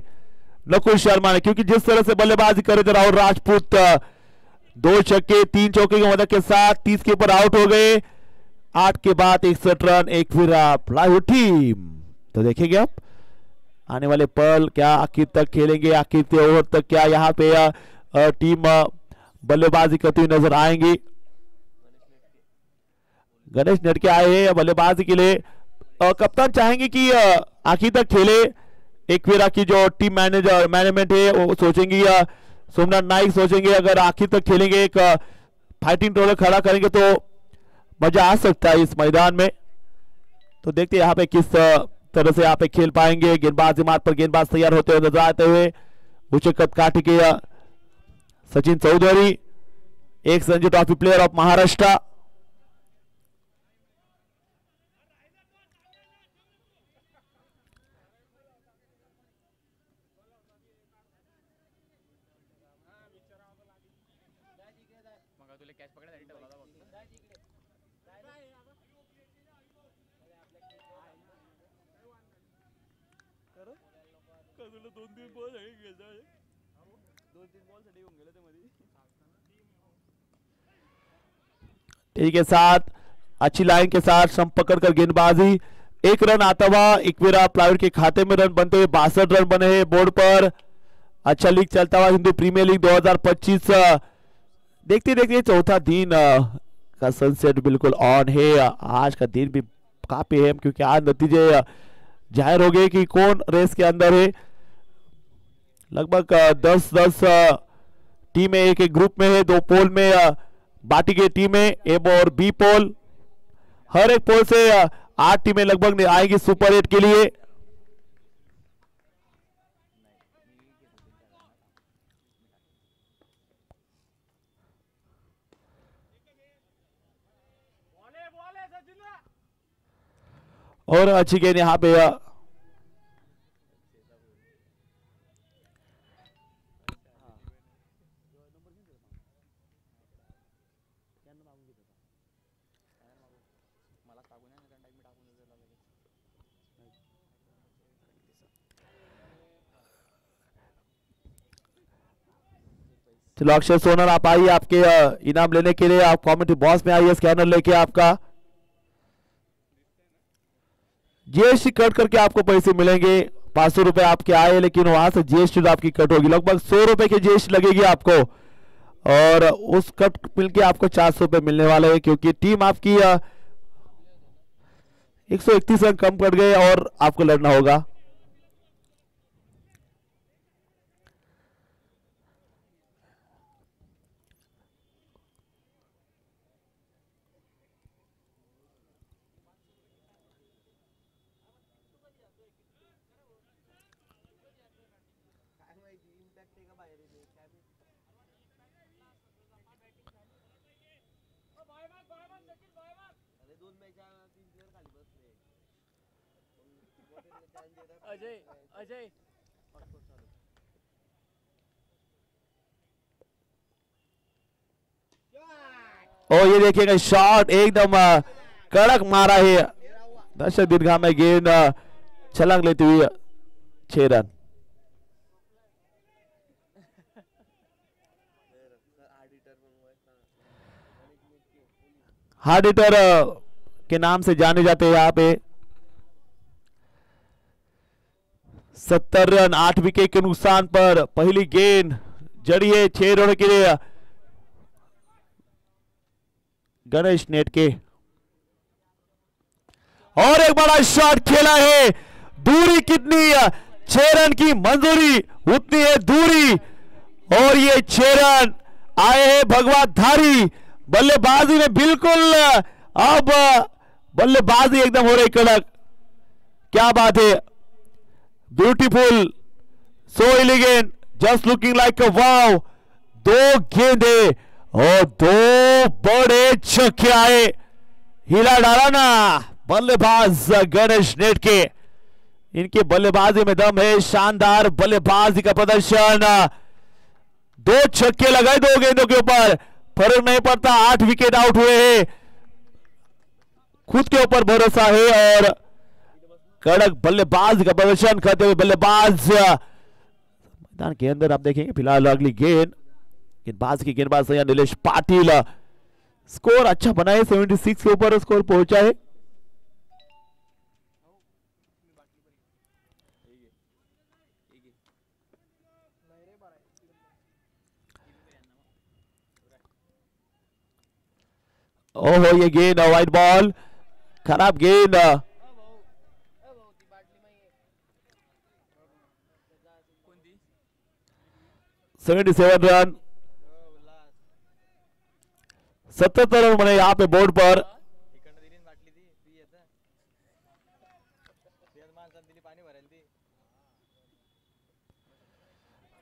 नकुल शर्मा ने, क्योंकि जिस तरह से बल्लेबाजी कर रहे थे राहुल राजपूत, 2 छक्के 3 चौके की मदद के साथ 30 के ऊपर आउट हो गए. 8 के बाद 61 रन. एक फिर प्लाईवुड टीम. तो देखेंगे आप आने वाले पल क्या आखिर तक खेलेंगे, आखिर के ओवर तक क्या यहाँ पे टीम बल्लेबाजी करती हुई नजर आएंगी। गणेश नेटके आए हैं बल्लेबाजी के लिए। कप्तान चाहेंगे कि आखिर तक खेले। एक वेरा की जो टीम मैनेजमेंट है वो सोचेंगे, सोमनाथ नाइक सोचेंगे अगर आखिर तक खेलेंगे, एक फाइटिंग टोले खड़ा करेंगे तो मजा आ सकता है इस मैदान में। तो देखते हैं यहाँ पे किस तरह से यहाँ पे खेल पाएंगे। गेंदबाज मार्ग पर गेंदबाज तैयार होते हुए नजर आते हुए ऊंचे कद काटी के सचिन चौधरी, एक Ranji trophy player of Maharashtra. तेजी के साथ अच्छी लाइन के साथ संप पकड़कर गेंदबाजी, एक रन आता हुआ इकवेरा प्लाईवुड के खाते में रन बनते हुए 62 रन बने हैं बोर्ड पर। अच्छा लीग चलता हुआ हिंदू प्रीमियर लीग 2025। देखते देखते चौथा दिन का सनसेट बिल्कुल ऑन है। आज का दिन भी काफी है क्योंकि आज नतीजे जाहिर हो गए कि कौन रेस के अंदर है। लगभग 10-10 टीमें एक एक ग्रुप में है, 2 पोल में बाटी गई टीमें, ए और बी पोल। हर एक पोल से 8 टीमें लगभग आएगी सुपर 8 के लिए। और अच्छी गेंद यहाँ पे चलो अक्षय सोनल आप आइए, आपके इनाम लेने के लिए आप कमेंट्री बॉक्स में आइए, स्कैनर लेके आपका जीएसटी कट करके आपको पैसे मिलेंगे। 500 रुपए आपके आए लेकिन वहां से जीएसटी आपकी कट होगी, लगभग 100 रुपए की जीएसटी लगेगी आपको और उस कट मिलके आपको 400 रुपए मिलने वाले हैं क्योंकि टीम आपकी 131 रन कम कर गए और आपको लड़ना होगा। अजय अजय और ये देखिएगा शॉट एकदम कड़क मारा है, दर्शक दीर्घा में गेंद छलांग लेती हुई 6 रन। हार्ड हिटर के नाम से जाने जाते हैं यहाँ पे। 70 रन 8 विकेट के नुकसान पर पहली गेंद जड़ी है 6 रन के लिए गणेश नेटके और एक बड़ा शॉट खेला है। दूरी कितनी, 6 रन की मंजूरी उतनी है दूरी और ये 6 रन आए हैं भगवाधारी। बल्लेबाजी में बिल्कुल अब बल्लेबाजी एकदम हो रही कड़क, क्या बात है, beautiful, so elegant, just looking like a wow. 2 गेंदे और 2 बड़े छक्के आए, हिला डाला ना बल्लेबाज गणेश नेटके। इनके बल्लेबाजी में दम है, शानदार बल्लेबाजी का प्रदर्शन। 2 छक्के लगाए 2 गेंदों के ऊपर, फर्क नहीं पड़ता, 8 विकेट आउट हुए हैं, खुद के ऊपर भरोसा है और कड़क बल्लेबाज का प्रदर्शन करते हुए बल्लेबाज मैदान के अंदर आप देखेंगे। फिलहाल अगली गेंदबाज की गेंदबाज नीलेश पाटिल, स्कोर अच्छा बना है, 76 के ऊपर स्कोर पहुंचा है। ओहो ये गेंद वाइड बॉल खराब गेंद 77 रन 77 रन बने यहाँ पे बोर्ड पर।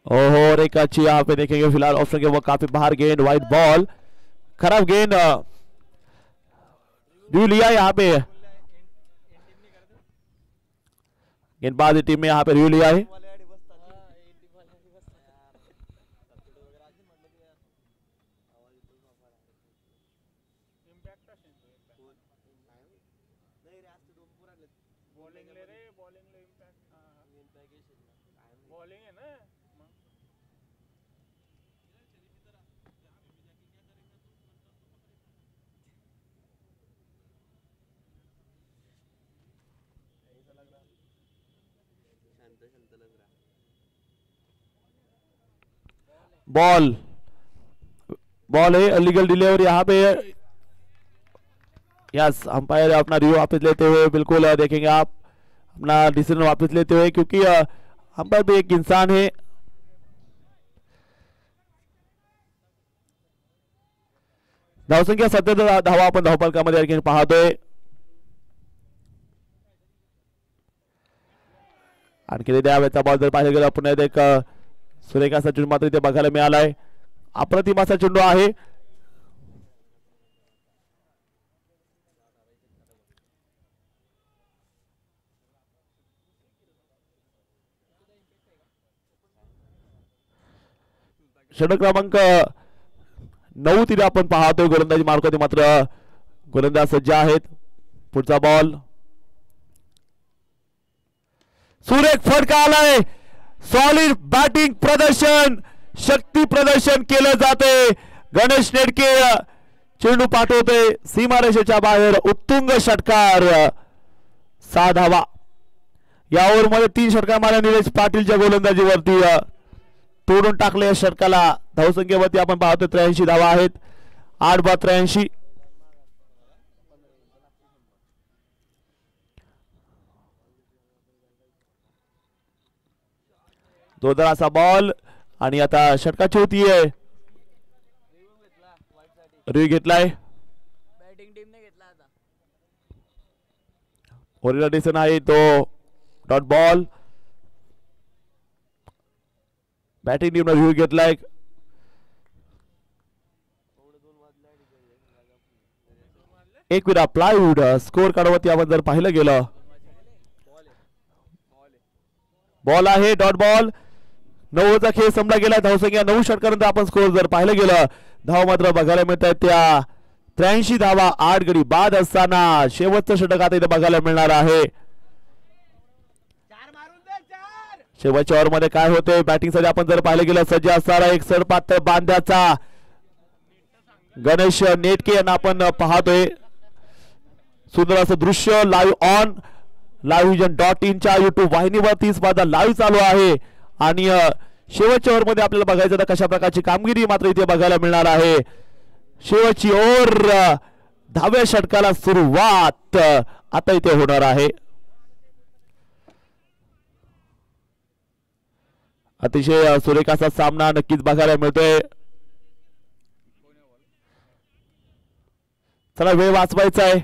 ओहो एक अच्छी यहाँ पे देखेंगे फिलहाल ऑप्शन के वो काफी बाहर गेंद वाइड बॉल खराब गेंद लिया यहाँ पे गेंदबाजी टीम में यहाँ पे रिव्यू लिया है। बॉल बॉल है इलीगल डिलीवरी यहाँ पे। यस अंपायर अपना रिव्यू वापस लेते हुए बिल्कुल देखेंगे आप अपना डिसीजन वापस लेते हुए क्योंकि अंपायर भी एक इंसान है। धावसंख्या 77 धावा आपण धावफलकामध्ये या ठिकाणी पाहतोय। आणखी द्यावेचा बॉल जर पाहिजे गेला पुन्हा एक सुरेख असा चेंडू मात्र इथे बघायला मिळालाय। अप्रतिम असा चेंडू आहे। षटक क्रमांक 9 तिथे आपण पाहतोय गोलंदाजी मार्गावरती मात्र गोलंदाज सज्ज आहेत। पुढचा बॉल सुरेख फटका आलाय। सॉलिड बॅटिंग प्रदर्शन शक्ती प्रदर्शन केलं जाते। गणेश नेटके चेंडू पाठवते सीमारेषेच्या बाहेर उत्तुंग षटकार 6 धावा। या ओव्हर मध्ये 3 षटकार मारल्या निलेश पाटीलच्या गोलंदाजीवरती तोडून टाकले या षटकाला। धावसंख्येवरती आपण पाहतो 83 धावा आहेत 8/83। जोरदार असा बॉल आणि आता षटकाची होती आहे। रिव्यू घेतलाय बॅटिंग टीमने घेतला आता ओरिजिनल डिसिजन आहे तो डॉट बॉल। बॅटिंग टीमने रिव्यू घेतलाय। एक विरा प्लायवूड स्कोर कार्डवरती आपण जर पाहिलं गेलं बॉल आहे डॉट बॉल। 9चा खेळ संपला गेला। धावसंख्या 9 षटकानंतर आपण स्कोर जर पाहिलं गेलं धाव मात्र बघायला मिळत आहेत त्या 83 धावा 8 गडी बाद असताना शेवटचं षटक आता इथे बघायला मिळणार आहे। शेवटच्या ओव्हर मध्ये काय होते बॅटिंग साठी आपण जर पाहिलं गेलं सज्ज असणारा एक सडपातळ बांध्याचा गणेश नेटके यांना आपण पाहतोय। सुंदर असं दृश्य लाईव्ह ऑन livevision.in च्या YouTube वाहिनीवरती स्पर्धा लाईव्ह चालू आहे आणि शेवटच्या ओव्हर मध्ये आपल्याला बघायचं तर कशा प्रकारची कामगिरी मात्र इथे बघायला मिळणार आहे। शेवटची ओव्हर 10व्या षटकाला सुरुवात आता इथे होणार आहे। अतिशय सुरेख असा सामना नक्कीच बघायला मिळतोय। चला वेळ वाचवायचा आहे।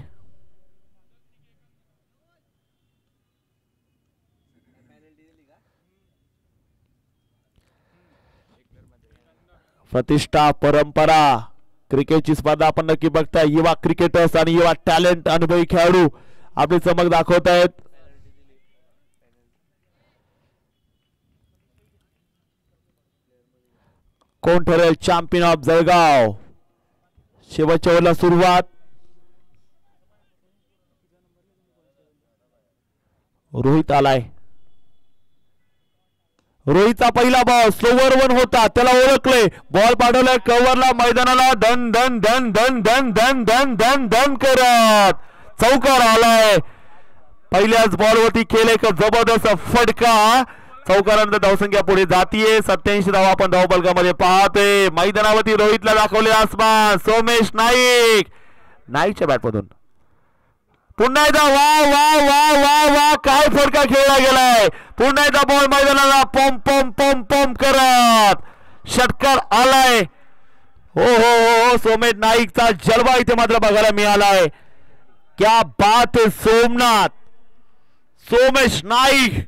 प्रतिष्ठा परंपरा क्रिकेटची स्पर्धा आपण नक्की बघताय। युवा क्रिकेटर्स आणि युवा टॅलेंट अनुभवी खेळाडू आपली चमक दाखवत आहेत। कोण ठरेल चॅम्पियन ऑफ जळगाव शेवटच्या ओव्हरला सुरुवात। रोहित आलाय। रोहितचा पहिला बॉल स्लोवर वन होता त्याला ओळखले बॉल पाठवलाय कव्हरला मैदानाला धन धन धन धन धन धन धन धन धन करत चौकार आलाय। पहिल्याच बॉलवरती केले एक जबरदस्त फटका चौकारानंतर धावसंख्या पुढे जातीये 87 धावा आपण धावफलकामध्ये पाहतोय. मैदानावरती रोहितला दाखवले आसमान. सोमेश नाईक नाईकच्या बॅटमधून पुन्हा एकदा वा वा वा वा वा काय फटका खेळला गेलाय. पुन्हा एकदा बॉल मैदानाला पम पम पम पम करत षटकार आलाय. हो हो हो सोमेश नाईकचा जलवा इथे मात्र बघायला मिळालाय. क्या बात है सोमनाथ. सोमेश नाईक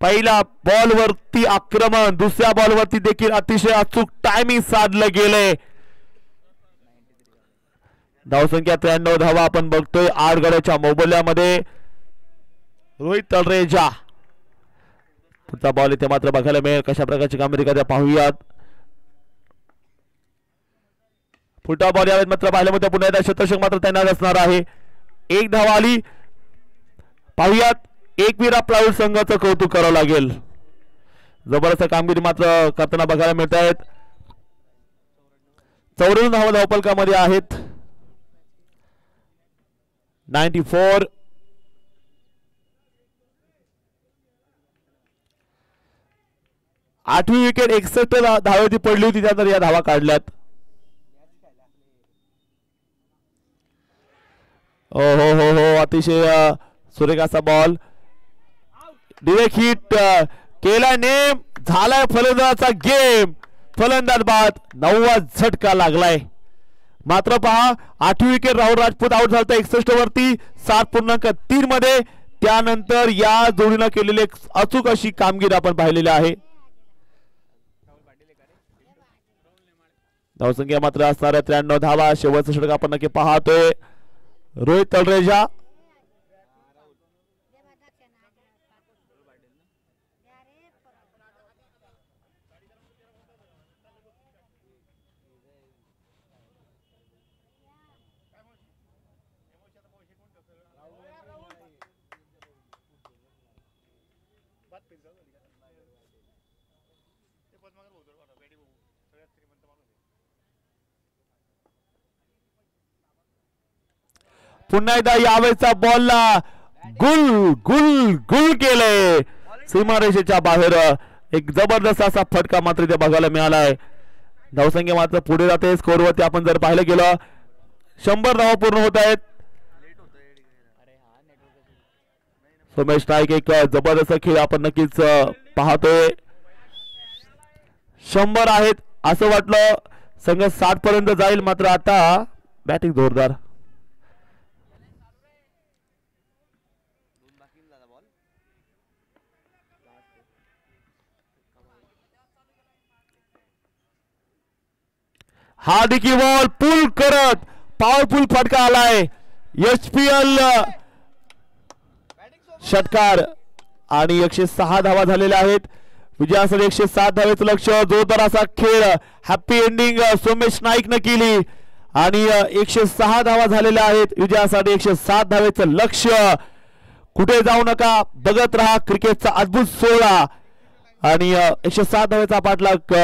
पहिला बॉल वरती आक्रमण, दुसऱ्या बॉल वरती देखील अतिशय अचूक टायमिंग साधलं गेलंय. धावसंख्या 93 धावा आपण बघतोय 8 गड्याच्या मोबदल्यामध्ये. रोहित तलरेजा पुढचा बॉल इथे मात्र बघायला मिळेल. कशा प्रकारची कामगिरी करता पाहूयात. पुढचा बॉल यावेळेस मात्र पाहिलं होतं पुन्हा एकदा शतशक मात्र तैनात असणार आहे. 1 धावा आली. पाहूयात एकविरा प्राऊड संघाचं कौतुक करावं लागेल. जबरदस्त कामगिरी मात्र करताना बघायला मिळत आहेत. 94 धावा धावफलकामध्ये आहेत. 94 8वी विकेट 61 धावेची पडली होती त्यानंतर या धावा काढल्यात. ओ हो हो हो अतिशय सुरेख असा बॉल डिरेक्ट हिट केला. नेम झालाय फलंदाजाचा गेम. फलंदाज बाद 9वा झटका लागलाय. मात्र पहा 8वी विकेट राहुल राजपूत आउट झाला 61 वरती 7.3 मध्ये. त्यानंतर या जोडीनं केलेली अचूक अशी कामगिरी आपण पाहिलेली आहे. धावसंख्या मात्र असणाऱ्या 93 धावा. शेवटचा षटक आपण नक्की पाहतोय. रोहित तलरेजा पुन्हा एकदा यावेळेचा बॉलला गुल गुल गुल केले. सीमारेषेच्या बाहेर एक जबरदस्त असा फटका मात्र इथे बघायला मिळालाय. धावसंख्या मात्र पुढे जाते. स्कोरवरती आपण जर पाहिलं गेलं 100 धावा पूर्ण होत आहेत. सोमेश नाईक एक जबरदस्त खेळ आपण नक्कीच पाहतोय. 100 आहेत असं वाटलं. संघ 60 पर्यंत जाईल मात्र आता बॅटिंग जोरदार. हा देखील बॉल पुल करत पॉवरफुल फटका आलाय. एचपीएल षटकार आणि 106 धावा झालेल्या आहेत. विजयासाठी 107 धावेचं लक्ष. जोरदार असा खेळ हॅपी एंडिंग सोमेश नाईक न केली आणि 106 धावा झालेल्या आहेत. विजयासाठी 107 धावेचं लक्ष. कुठे जाऊ नका बघत राहा क्रिकेटचा अद्भुत सोहळा आणि 107 धावेचा पाठलाग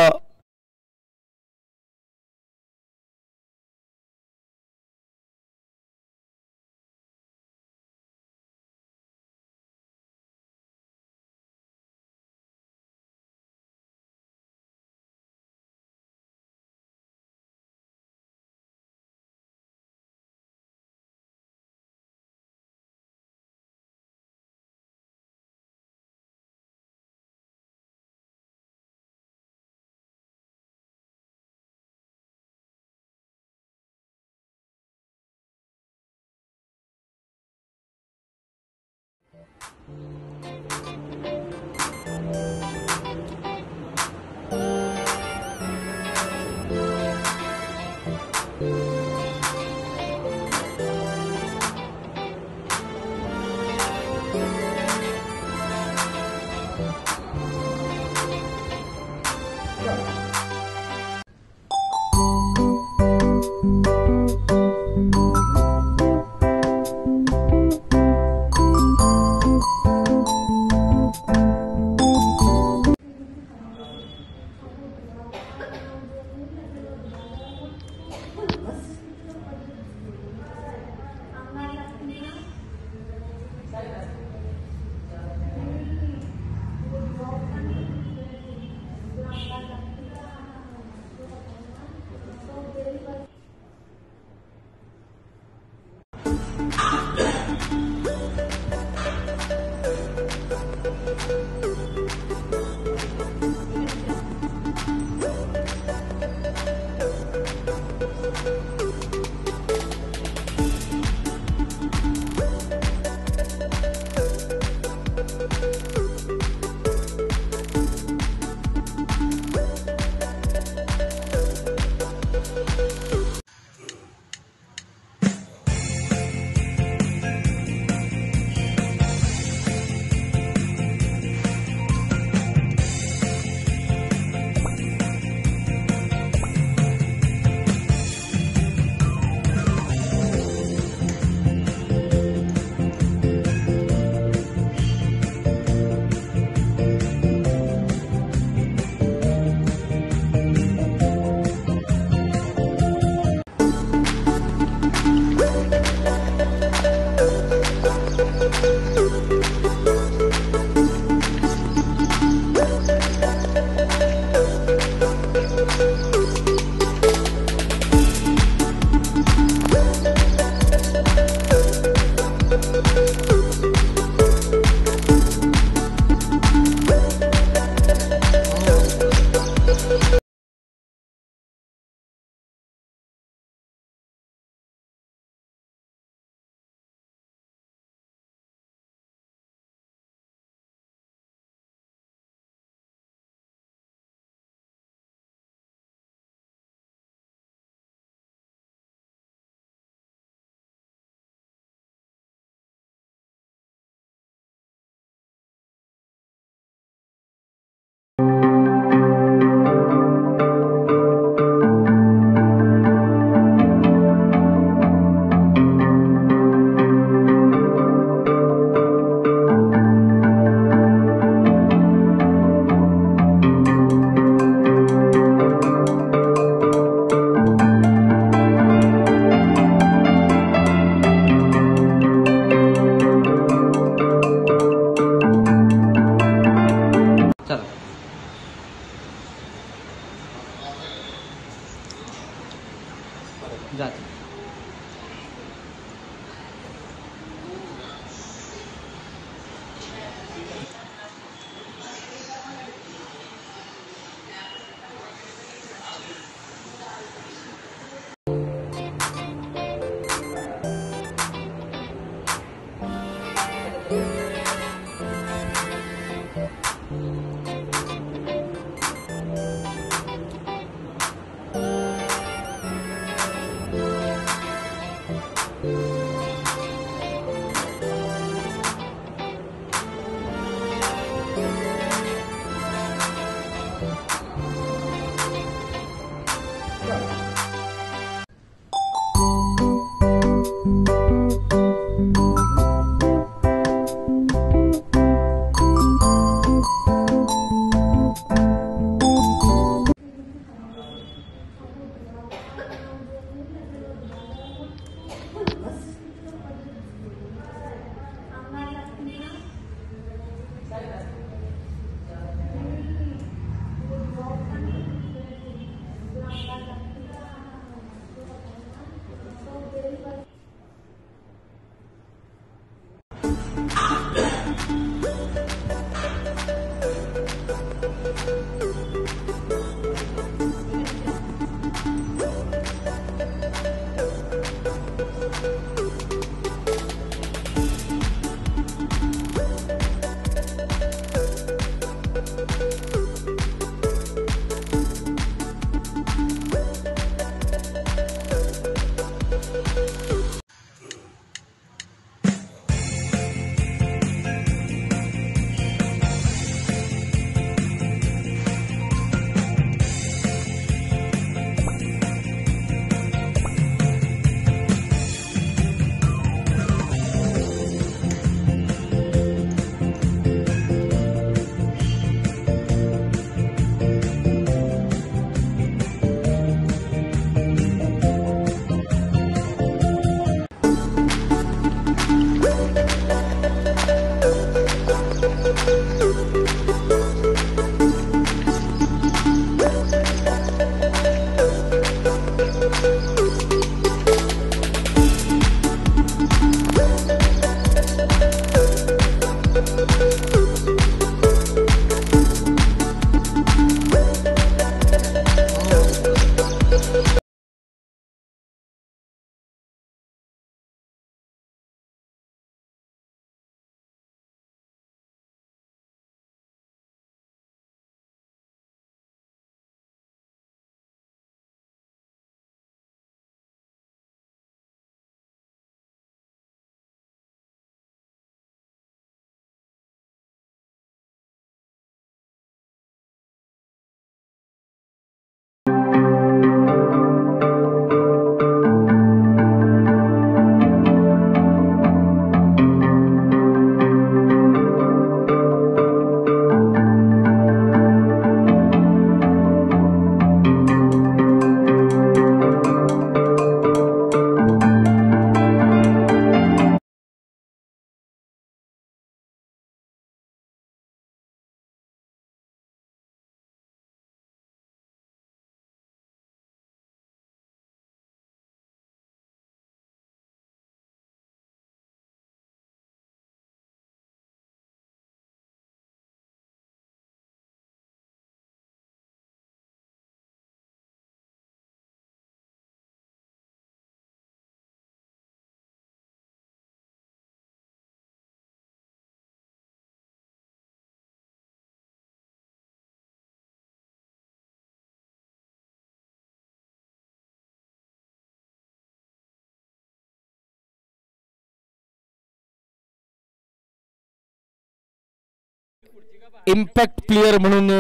इम्पॅक्ट प्लेयर म्हणून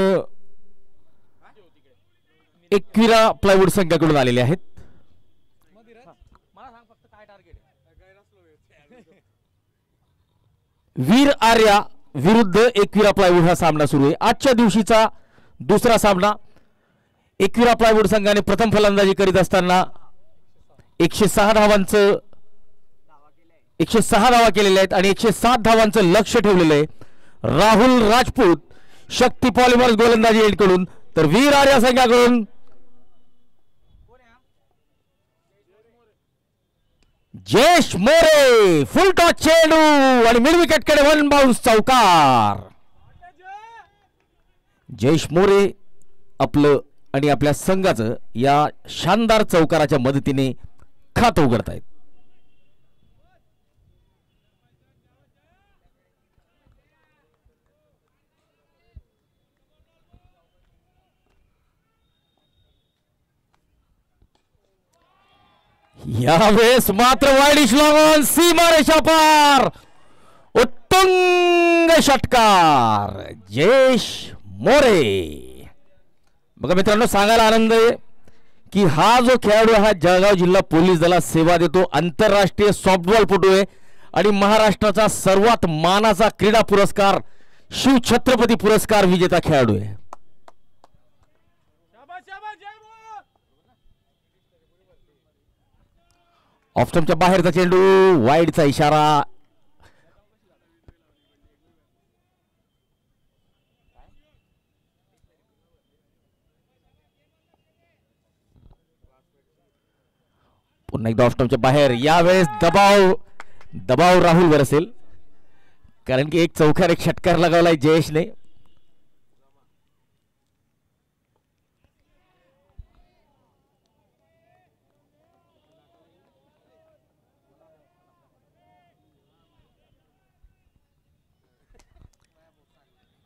एकविरा प्लायवूड संघाकडून आलेले आहेत. वीर आर्या विरुद्ध एकविरा प्लायवूड हा सामना सुरू आहे. आजच्या दिवशीचा दुसरा सामना. एकविरा प्लायवूड संघाने प्रथम फलंदाजी करीत असताना 106 धावांचं 106 धावा केलेल्या आहेत आणि 107 धावांचं लक्ष ठेवलेलं आहे राहुल राजपूत शक्ती पॉलिमर्स गोलंदाजी एंडकडून. तर वीर आर्या संघाकडून जयेश मोरे फुल टॉस चेंडू आणि मिड विकेटकडे वन बाउन्स चौकार. जयेश मोरे आपलं आणि आपल्या संघाचं या शानदार चौकाराच्या मदतीने खातं उघडतायत. यावेळेस मात्र वाईडिश लॉन सीमारेषा पार उत्तुंग षटकार जयेश मोरे. बघा मित्रांनो, सांगायला आनंद आहे की हा जो खेळाडू हा जळगाव जिल्हा पोलीस दलात सेवा देतो, आंतरराष्ट्रीय सॉफ्टबॉलपटू आहे आणि महाराष्ट्राचा सर्वात मानाचा क्रीडा पुरस्कार शिवछत्रपती पुरस्कार विजेता खेळाडू आहे. ऑफस्टंपच्या बाहेरचा चेंडू वाईडचा इशारा. पुन्हा एकदा ऑफस्टंपच्या बाहेर. यावेळेस दबाव राहुलवर असेल कारण की एक चौकार एक षटकार लगावलाय जयेशने.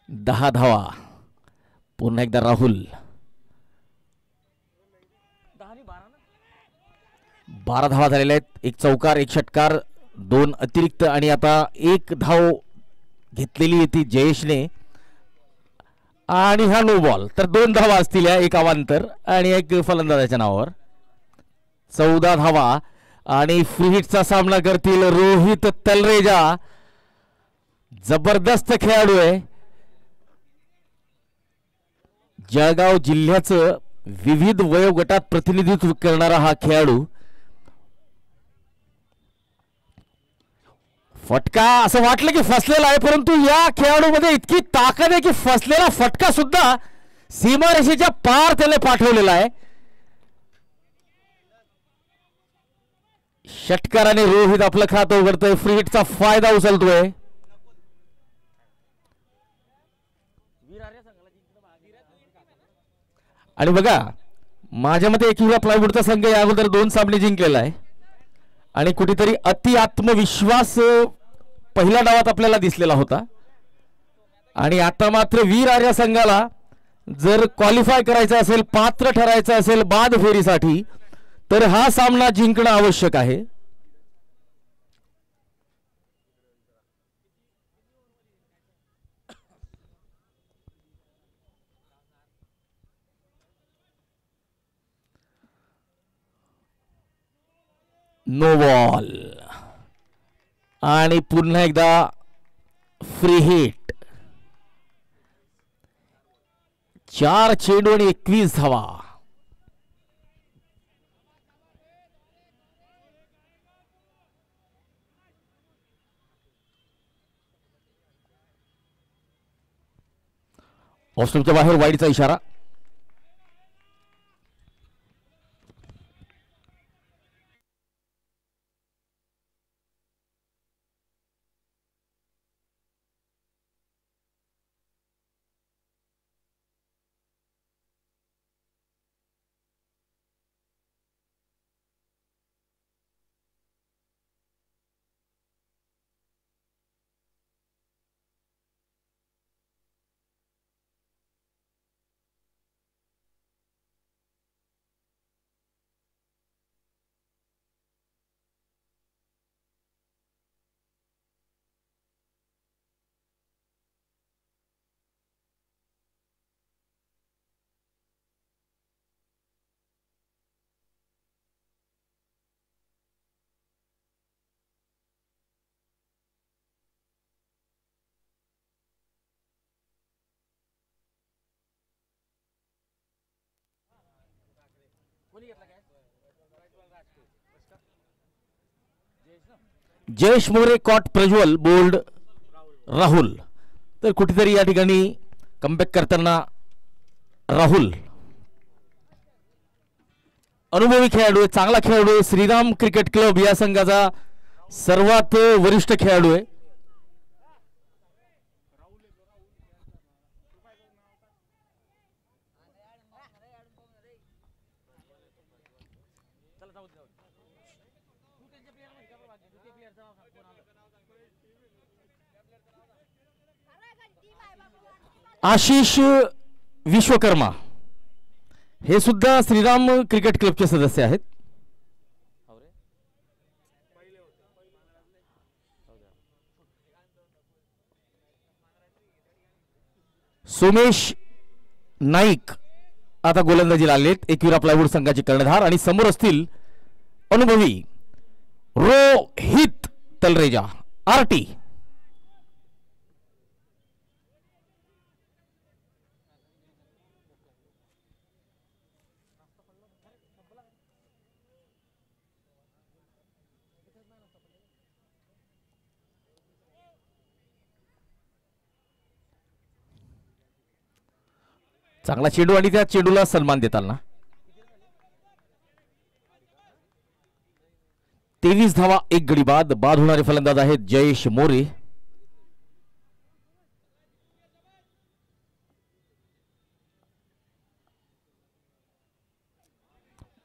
दहा धावा. पुन्हा एकदा राहुल. 12 धावा झालेल्या आहेत. एक चौकार एक षटकार 2 अतिरिक्त आणि आता एक धाव घेतलेली ती जयेशने आणि हा नो बॉल. तर 2 धावा असतील एक अवांतर आणि एक फलंदाजाच्या नावावर. 14 धावा आणि फ्री हिटचा सामना करतील रोहित तलरेजा. जबरदस्त खेळाडू आहे. जळगाव जिल्ह्याचं विविध वयोगटात प्रतिनिधित्व करणारा हा खेळाडू. फटका असं वाटलं की फसलेला आहे, परंतु या खेळाडूमध्ये इतकी ताकद आहे की फसलेला फटका सुद्धा सीमारेषेच्या पार त्याने पाठवलेला आहे. षटकाराने रोहित आपलं खातं उघडतोय, फ्री हिटचा फायदा उचलतोय. आणि बघा, माझ्या मते एकविरा प्लायवूडचा संघ या अगोदर 2 सामने जिंकलेला आहे आणि कुठेतरी अति आत्मविश्वास पहिल्या डावात आपल्याला दिसलेला होता. आणि आता मात्र वीर आर्या संघाला जर क्वालिफाय करायचं असेल, पात्र ठरायचं असेल बाद फेरीसाठी, तर हा सामना जिंकणं आवश्यक आहे. नो बॉल आणि पुन्हा एकदा फ्री हिट. 4 चेंडू आणि 21 धावा. ऑस्ट्रेलियाच्या बाहेर वाईडचा इशारा. जयेश मोरे कॉट प्रज्वल बोल्ड राहुल. तर कुठेतरी या ठिकाणी कमबॅक करताना राहुल अनुभवी खेळाडू आहे, चांगला खेळाडू आहे. श्रीराम क्रिकेट क्लब या संघाचा सर्वात वरिष्ठ खेळाडू आहे. आशिष विश्वकर्मा हे सुद्धा श्रीराम क्रिकेट क्लबचे सदस्य आहेत. सोमेश नाईक आता गोलंदाजीला आलेत, एकविरा प्लायवूड संघाचे कर्णधार. आणि समोर असतील अनुभवी रोहित तलरेजा आरटी. चांगला चेंडू आणि त्या चेंडूला सन्मान देताना 23 धावा 1 गडी बाद. बाद होणारे फलंदाज आहेत जयेश मोरे.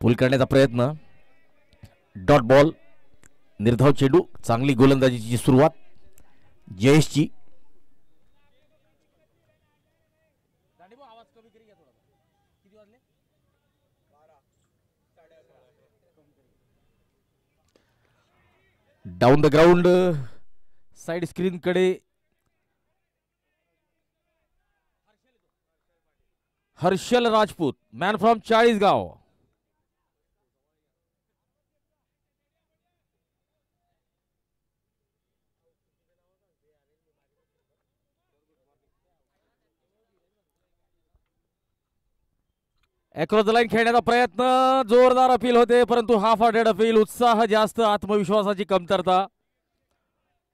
पुल करण्याचा प्रयत्न, डॉट बॉल, निर्धाव चेंडू. चांगली गोलंदाजीची सुरुवात जयेशची. Down the ground side screen कडे Harshal Rajput, man from Chalisgaon. Across the line खेळण्याचा प्रयत्न, जोरदार अपील होते परंतु हाफ हार्टेड अपील. उत्साह जास्त, आत्मविश्वासाची कमतरता.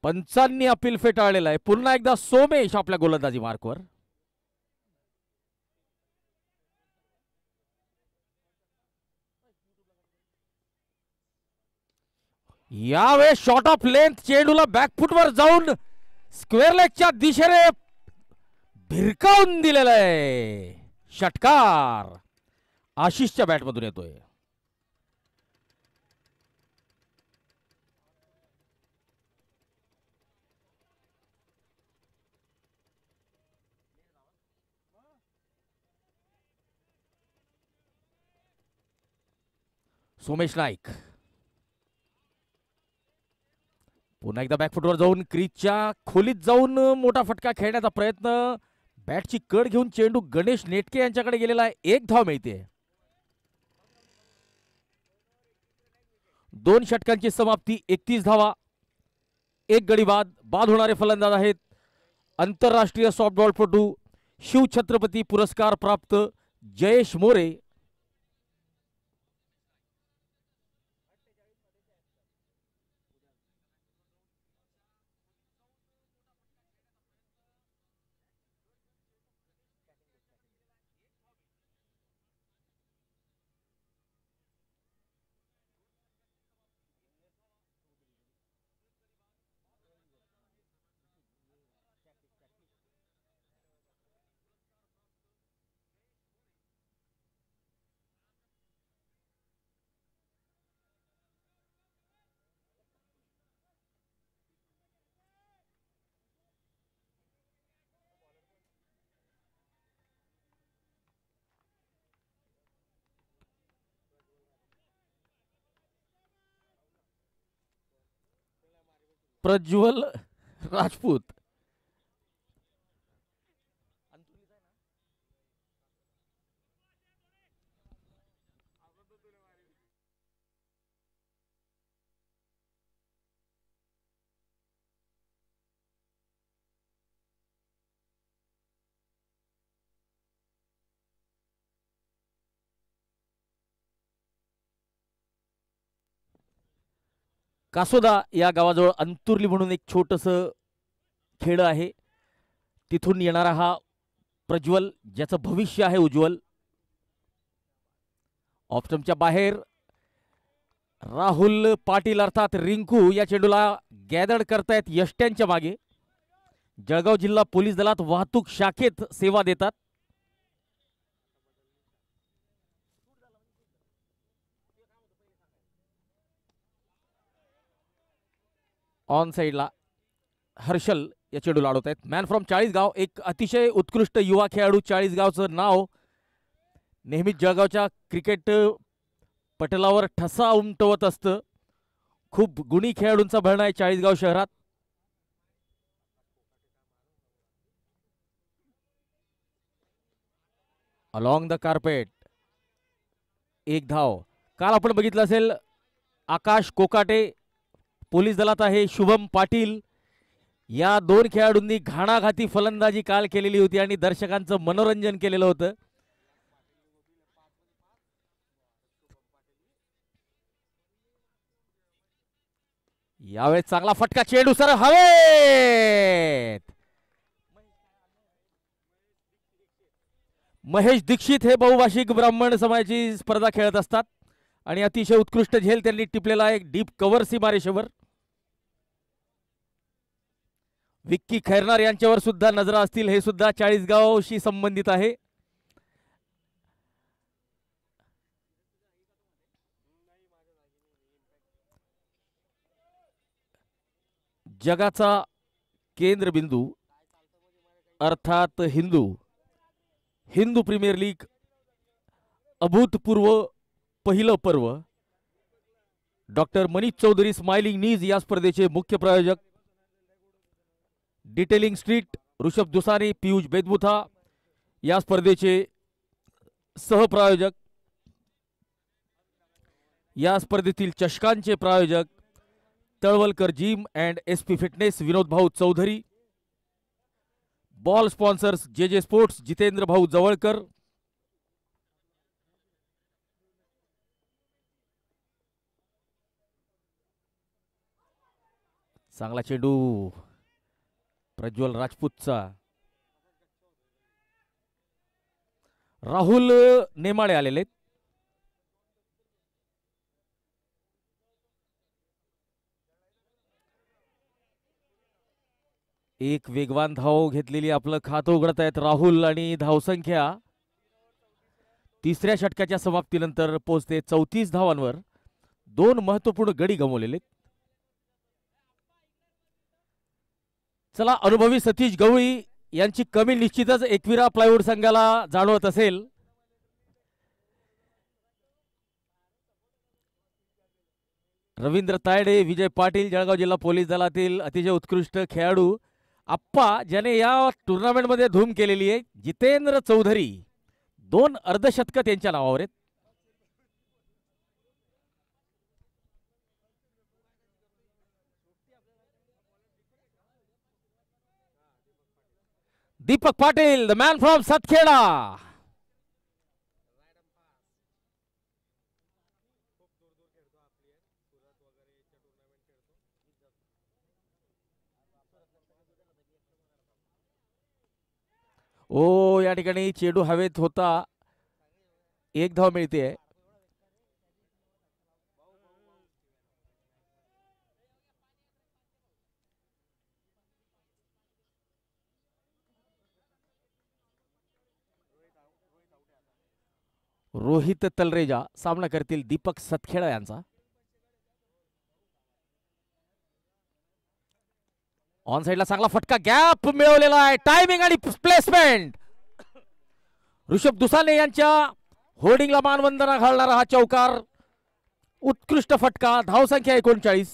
पंचांनी अपील फेटाळलेलं आहे. पुन्हा एकदा सोमेश आपल्या गोलंदाजी मार्कवर. यावेळेस शॉट ऑफ लेंथ चेंडूला बॅकफुटवर जाऊन स्क्वेअर लेगच्या दिशेने भिरकावून दिलेला आहे. षटकार आशिषच्या बॅटमधून येतोय. सोमेश नाईक पुन्हा एकदा बॅकफुटवर जाऊन क्रीजच्या खोलीत जाऊन मोठा फटका खेळण्याचा प्रयत्न. बॅटची कड घेऊन चेंडू गणेश नेटके यांच्याकडे गेलेला आहे. 1 धाव मिळते. 2 षटकांची समाप्ती, 31 धावा, 1 गडी बाद. बाद होणारे फलंदाज आहेत आंतरराष्ट्रीय सॉफ्टबॉलपटू शिवछत्रपती पुरस्कार प्राप्त जयेश मोरे. प्रज्वल राजपूत कासोदा या गावाजवळ अंतुर्ली म्हणून एक छोटस खेड आहे. तिथून येणारा हा प्रज्वल, ज्याचं भविष्य आहे उज्ज्वल. ऑप्शनच्या बाहेर राहुल पाटील अर्थात रिंकू या चेंडूला गॅदर्ड करतायत यष्ट्यांच्या मागे. जळगाव जिल्हा पोलीस दलात वाहतूक शाखेत सेवा देतात. ऑन साइडला हर्षल या चेंडू लाडवत आहेत. मॅन फ्रॉम चाळीसगाव, एक अतिशय उत्कृष्ट युवा खेळाडू. चाळीसगावचं नाव नेहमीच जळगावच्या क्रिकेट पटलावर ठसा उमटवत असतं. खूप गुणी खेळाडूंचा भरणा आहे चाळीसगाव शहरात. अलॉंग द कार्पेट 1 धाव. काल आपण बघितलं असेल आकाश कोकाटे पोलीस दलात आहे, शुभम पाटील या 2 खेळाडूंनी घाणाघाती फलंदाजी काल केलेली होती आणि दर्शकांचं मनोरंजन केलेलं होतं. यावेळेस चांगला फटका, चेंडू सर हवेत. महेश दीक्षित हे बहुभाषिक ब्राह्मण समाजाची स्पर्धा खेळत असतात आणि अतिशय उत्कृष्ट झेल त्यांनी टिपलेला आहे डीप कव्हर सीमारेषेवर. विक्की खैरनार यांच्यावर सुद्धा नजरा असतील, हे सुद्धा चाळीसगावशी संबंधित आहे. जगाचा केंद्रबिंदू अर्थात हिंदू प्रीमियर लीग अभूतपूर्व पहिलं पर्व. Doctor Manish Chaudhari smiling knees या स्पर्धेचे मुख्य प्रायोजक. डिटेलिंग स्ट्रीट ऋषभ दुसारी, पियुष बेदबुथा या स्पर्धेचे सहप्रायोजक. या स्पर्धेतील चषकांचे प्रायोजक Talwalkar gym and SP fitness Vinod Bhau Chaudhari. Ball sponsors JJ sports Jitendra Bhau Jawalkar. चांगला चेंडू प्रज्वल राजपूतचा. राहुल नेमाळे आलेले. एक वेगवान धाव घेतलेली आपलं खातं उघडत आहेत राहुल आणि धावसंख्या तिसऱ्या षटकाच्या समाप्तीनंतर पोहोचते 34 धावांवर. 2 महत्वपूर्ण गडी गमावलेले. चला, अनुभवी सतीश गवळी यांची कमी निश्चितच एकविरा प्लायवूड संघाला जाणवत असेल. रवींद्र तायडे, विजय पाटील, जळगाव जिल्हा पोलीस दलातील अतिशय उत्कृष्ट खेळाडू. आप्पा ज्याने या टुर्नामेंटमध्ये धूम केलेली आहे. जितेंद्र चौधरी 2 अर्धशतक त्यांच्या नावावर आहेत. दीपक पाटील, द मॅन फ्रॉम सतखेडा. ओ, या ठिकाणी चेंडू हवेत होता. 1 धाव मिळते. रोहित तलरेजा सामना करतील दीपक सतखेडा यांचा. ऑन साइडला चांगला फटका, गॅप मिळवलेला आहे. टायमिंग आणि प्लेसमेंट. ऋषभ दुसाले यांच्या होर्डिंगला मानवंदना घालणारा हा चौकार. उत्कृष्ट फटका. धावसंख्या 39.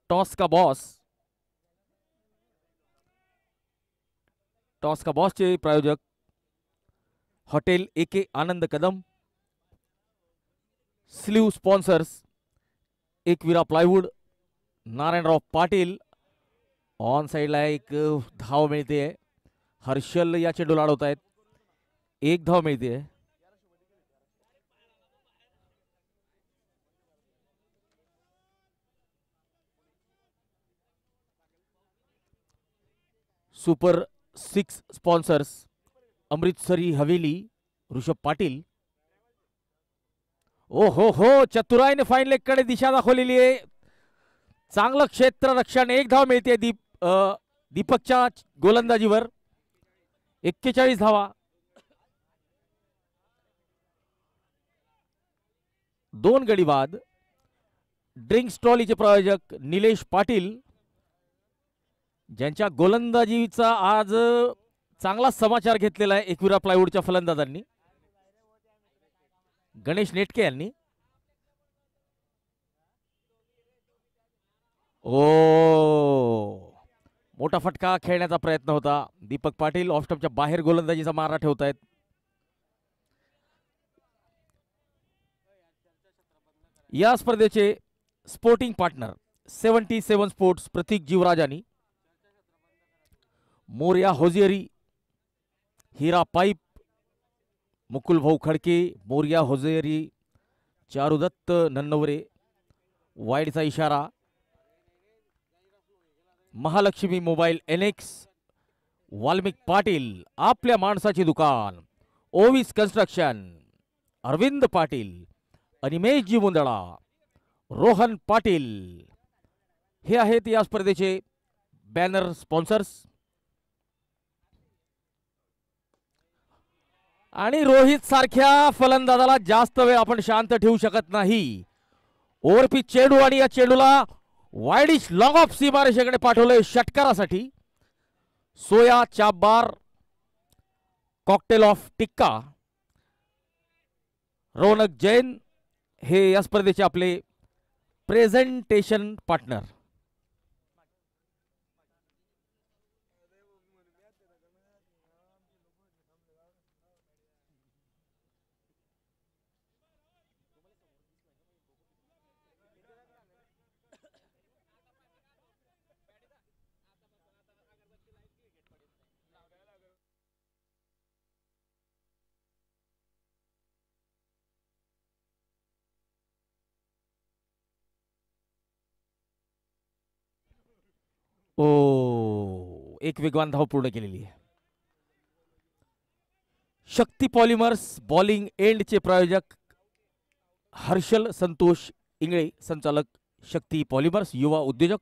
टॉस का बॉस. टॉस का बॉसचे प्रायोजक hotel AK Anand Kadam. Sleeve sponsors Ekvira plywood, Narayanrao Patil. On साइडला 1 धाव मिळते. हर्षल या चेंडू लाडवत आहेत. 1 धाव मिळते. सुपर 6 स्पॉन्सर्स अमृतसरी हवेली, ऋषभ पाटील. ओ हो, चतुराईने फाईन लेग कडे दिशा दाखवलेली आहे. चांगलं क्षेत्ररक्षण. 1 धाव मिळते दीपकच्या गोलंदाजीवर. 41 धावा. 2 गडी बाद. ड्रिंक्स ट्रॉलीचे प्रायोजक निलेश पाटील, ज्यांच्या गोलंदाजीचा आज चांगला समाचार घेतलेला आहे एकविरा प्लायवूडच्या फलंदाजांनी. गणेश नेटके यांनी. ओ, मोठा फटका खेळण्याचा प्रयत्न होता. दीपक पाटील ऑफ स्टंपच्या बाहेर गोलंदाजीचा मारा ठेवत आहेत. या स्पर्धेचे स्पोर्टिंग पार्टनर 77 स्पोर्ट्स प्रतीक जीवराजानी, मोरया होजियरी, हीरा पाईप, मुकुल भाऊ खडके, मोरया होजियरी, चारुदत्त नन्नवरे, वाईडचा इशारा, महालक्ष्मी मोबाईल NX, वाल्मिक पाटील, आपल्या माणसाची दुकान, ओविस कन्स्ट्रक्शन, अरविंद पाटील, अनिमेशजी मुंदडा, रोहन पाटील हे आहेत या स्पर्धेचे बॅनर स्पॉन्सर्स. आणि रोहित सारख्या फलंदाजाला जास्त वेळ आपण शांत ठेवू शकत नाही. ओव्हरपिच चेंडू आणि या चेंडूला वाईडिश लॉंग ऑफ सीमारेषेकडे पाठवले षटकारासाठी. सोया चाप बार, कॉकटेल ऑफ टिक्का, रौनक जैन हे या स्पर्धेचे आपले प्रेझेंटेशन पार्टनर. एक वेगवान धाव पूर्ण केलेली आहे. शक्ती पॉलिमर्स बॉलिंग एंडचे प्रायोजक हर्षल संतोष इंगळे, संचालक शक्ती पॉलिमर्स, युवा उद्योजक.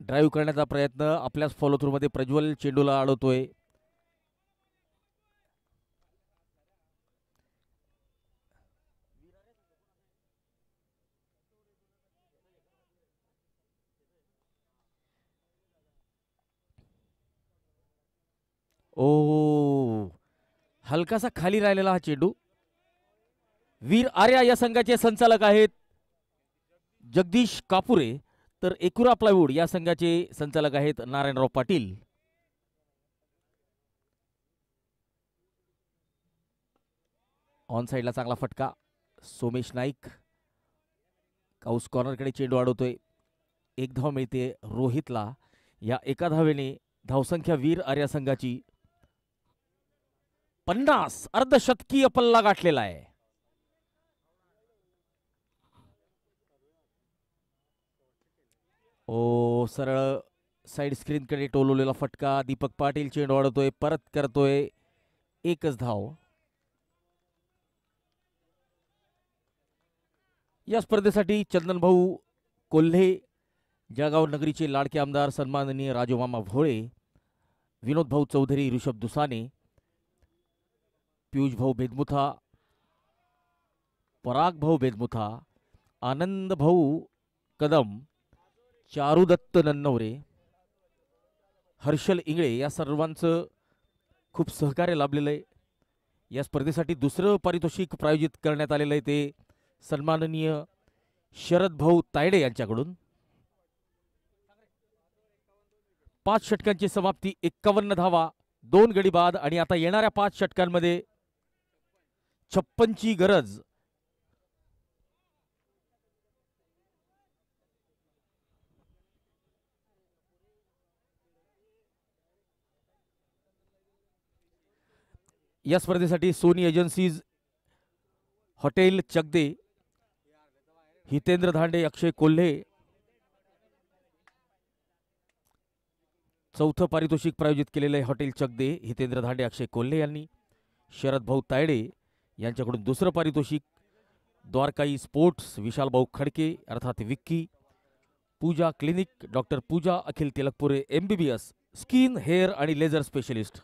ड्राईव्ह करण्याचा प्रयत्न आपल्याच फॉलो थ्रू मध्ये प्रज्वल चेंडूला अडवतोय. ओ, हलकासा खाली राहिलेला हा चेंडू. वीर आर्या या संघाचे संचालक आहेत जगदीश कापुरे, तर एकुरा प्लायवूड या संघाचे संचालक आहेत नारायणराव पाटील. ऑन साइडला चांगला फटका. सोमेश नाईक काऊस कॉर्नरकडे चेंडू अडवतोय. एक धाव मिळते रोहितला. या एका धावेने धावसंख्या वीर आर्या संघाची 50 अर्धशतकीय पल्ला गाठलेला आहे. ओ, सरळ साइड स्क्रीन कडे टोलवलेला फटका. दीपक पाटील चेंडू अडवतोय, परत करतोय. एकच धाव. या स्पर्धेसाठी चंदन भाऊ कोल्हे, जळगाव नगरीचे लाडके आमदार सन्माननीय राजूमामा भोळे, विनोद भाऊ चौधरी, ऋषभ दुसाने, पियुष भाऊ बेदमुथा, पराग भाऊ बेदमुथा, आनंद भाऊ कदम, चारुदत्त नन्नवरे, हर्षल इंगळे या सर्वांचं खूप सहकार्य लाभलेलं आहे. या स्पर्धेसाठी दुसरं पारितोषिक प्रायोजित करण्यात आलेलं आहे ते सन्माननीय शरद भाऊ तायडे यांच्याकडून. 5 षटकांची समाप्ती, 51 धावा, 2 गडी बाद आणि आता येणाऱ्या 5 षटकांमध्ये 56ची गरज. या स्पर्धेसाठी सोनी एजन्सीज, हॉटेल चगदे, हितेंद्र धांडे, अक्षय कोल्हे, चौथं पारितोषिक प्रायोजित केलेलं आहे हॉटेल चगदे, हितेंद्र धांडे, अक्षय कोल्हे यांनी. शरद भाऊ तायडे यांच्याकडून दुसरं पारितोषिक द्वारकाई स्पोर्ट्स, विशाल भाऊ खडके अर्थात विक्की, पूजा क्लिनिक, डॉक्टर पूजा अखिल तिलकपुरे MBBS, स्किन हेअर आणि लेझर स्पेशलिस्ट.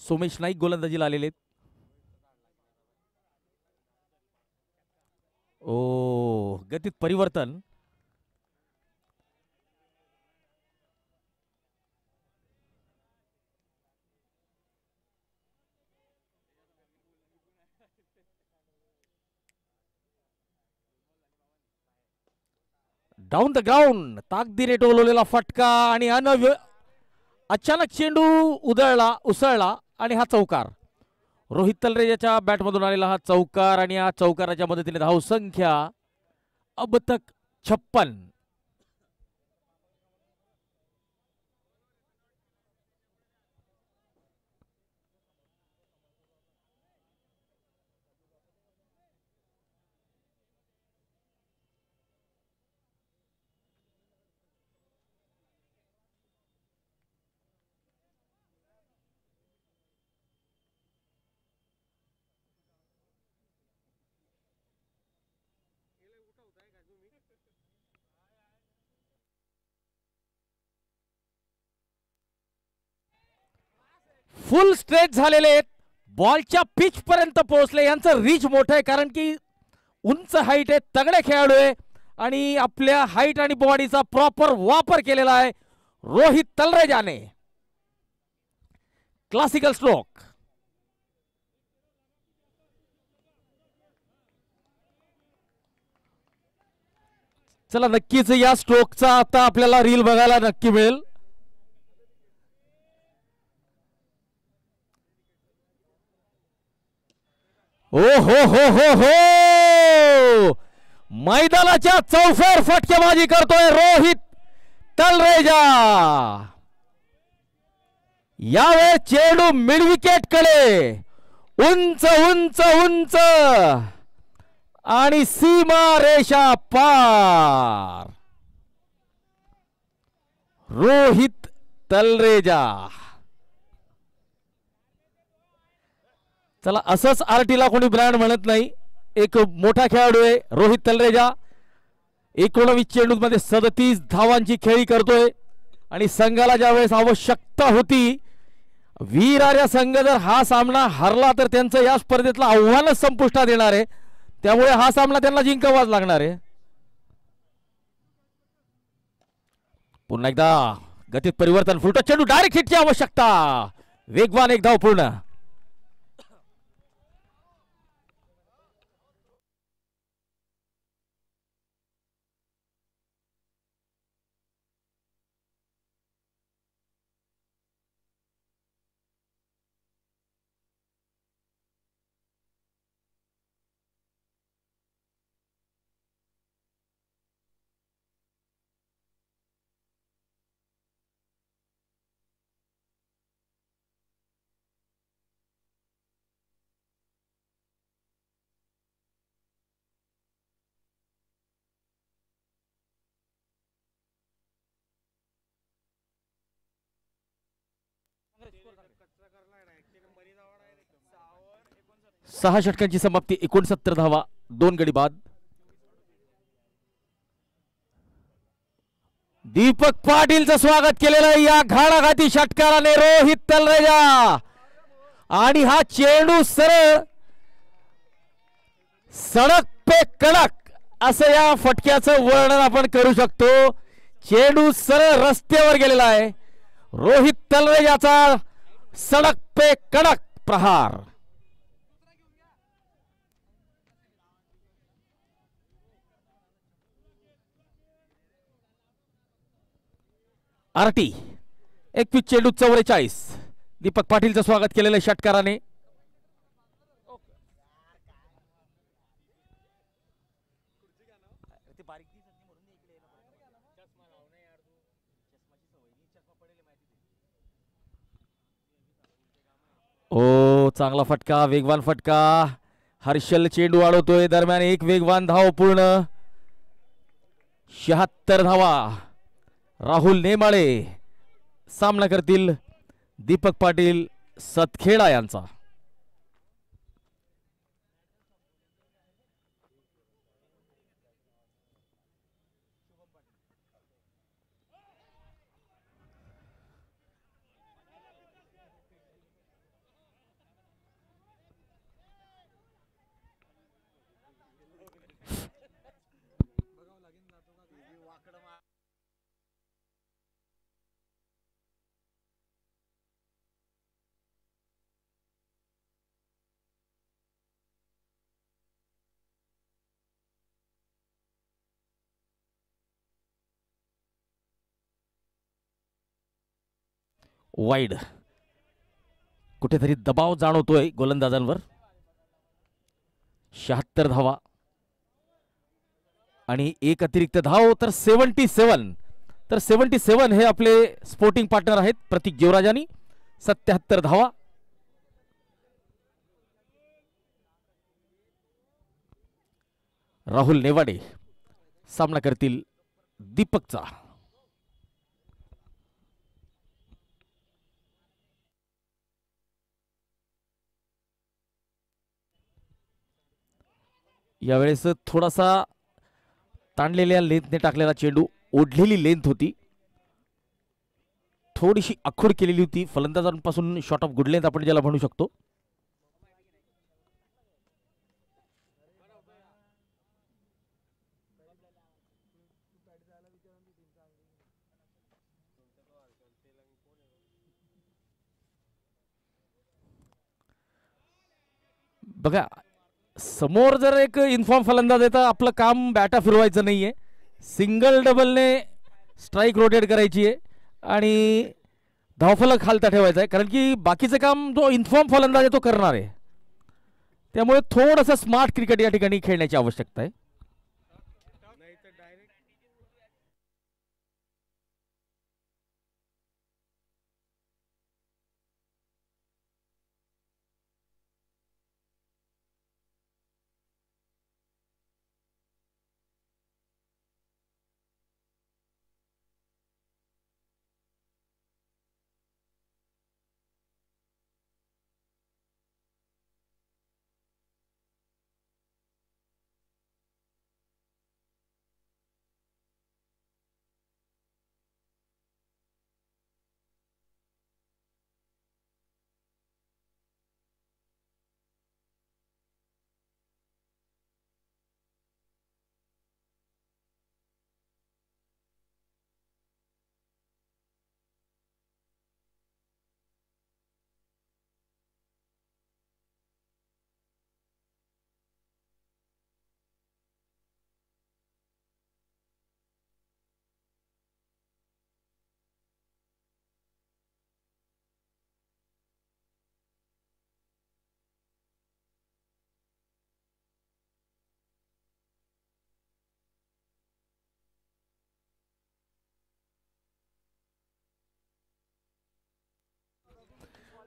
सोमेश नाईक गोलंदाजीला आलेले. ओ, गतीत परिवर्तन. डाऊन द ग्राउंड, ताकदीने टोलवलेला फटका आणि अचानक चेंडू उसळला आणि हा चौकार. रोहित तलरेजाच्या बॅटमधून आलेला हा चौकार आणि या चौकाराच्या मदतीने धावसंख्या अब तक 56. फुल स्ट्रेच झालेले आहेत, बॉलच्या पिच पर्यंत पोहोचले. यांचं रीच मोठं आहे कारण की उंच हाईट आहे, तगडे खेळाडू आहे आणि आपल्या हाईट आणि बॉडीचा प्रॉपर वापर केलेला आहे रोहित तलरेजाने. Classical stroke. चला नक्कीच या स्ट्रोकचा आता आपल्याला रील बघायला नक्की मिळेल. ओ हो हो हो हो, मैदानाच्या चौफेर फटकेबाजी करतोय रोहित तलरेजा. यावेळेस चेंडू मिडविकेट कडे उंच उंच उंच आणि सीमा रेषा पार. रोहित तलरेजा. चला असंच आरटीला कोणी ब्रँड म्हणत नाही. एक मोठा खेळाडू आहे रोहित तलरेजा. 19 चेंडूमध्ये 37 धावांची खेळी करतोय आणि संघाला ज्यावेळेस आवश्यकता होती, वीरार्या संघ जर हा सामना हरला तर त्यांचं या स्पर्धेतलं आव्हानच संपुष्टात येणार आहे. त्यामुळे हा सामना त्यांना जिंकावाच लागणार आहे. पुन्हा एकदा गतीत परिवर्तन, फुलटो चेंडू, डायरेक्ट हिटची आवश्यकता. वेगवान एक धाव पूर्ण. सहा षटकांची समाप्ती, 69 धावा, 2 गडी बाद. दीपक पाटीलचं स्वागत केलेलं या घाडाघाती षटकाराने रोहित तलरेजा. आणि हा चेंडू सरळ सडक पे कडक असं या फटक्याचं वर्णन आपण करू शकतो. चेंडू सरळ रस्त्यावर गेलेला आहे. रोहित तलरेजाचा सडक पे कडक प्रहार. आरटी 21 चेंडू 44. दीपक पाटीलचं स्वागत केलेलं षटकाराने. ओ चांगला फटका, वेगवान फटका. हर्षल चेंडू वाढवतोय, दरम्यान एक वेगवान धाव पूर्ण. 76 धावा. राहुल नेमाळे सामना करतील दीपक पाटील सतखेडा यांचा. वाईड. कुठेतरी दबाव जाणवतोय गोलंदाजांवर. 76 धावा आणि एक अतिरिक्त धाव, तर 77. तर 77 हे आपले स्पोर्टिंग पार्टनर आहेत प्रतीक जीवराजानी. 77 धावा. राहुल नेवाडे सामना करतील दीपकचा. यावेळेस थोडासा ताणलेल्या लेंथने टाकलेला चेंडू, ओढलेली लेंथ होती. थोडीशी आखूड केलेली होती फलंदाजांपासून, शॉट ऑफ गुड लेंथ आपण ज्याला म्हणू शकतो. बघा, समोर जर एक इन्फॉर्म फलंदाज आहे तर आपलं काम बॅटा फिरवायचं नाहीये, सिंगल डबलने स्ट्राईक रोटेट करायची आहे आणि धावफलक खालता ठेवायचा आहे, कारण की बाकीचं काम जो इन्फॉर्म फलंदाज आहे तो करणार आहे. त्यामुळे थोडंसं स्मार्ट क्रिकेट या ठिकाणी खेळण्याची आवश्यकता आहे.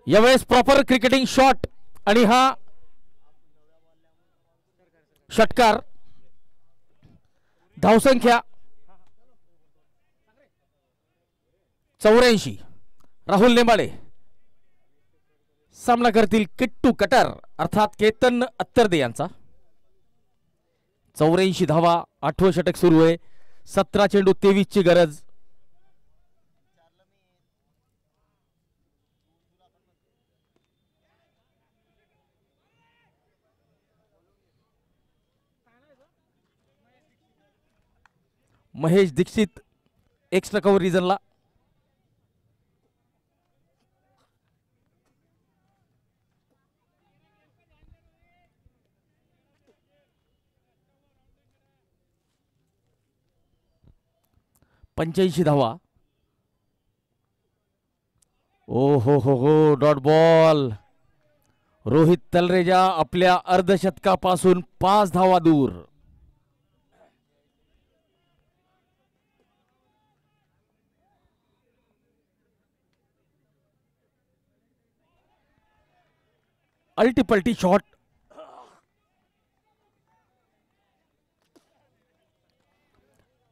यावेळेस प्रॉपर क्रिकेटिंग शॉट आणि हा षटकार. धावसंख्या 84. राहुल नेमाडे सामना करतील किट्टू कटर अर्थात केतन अत्तरदे यांचा. 84 धावा, 8वं षटक सुरू आहे, 17 चेंडू 23 ची गरज. महेश दीक्षित एक्स्ट्रा कव्हर रिजनला. पंच्याऐंशी धावा. ओ हो डॉट बॉल. रोहित तलरेजा आपल्या अर्धशतकापासून 5 धावा दूर. अल्टीपल्टी शॉट.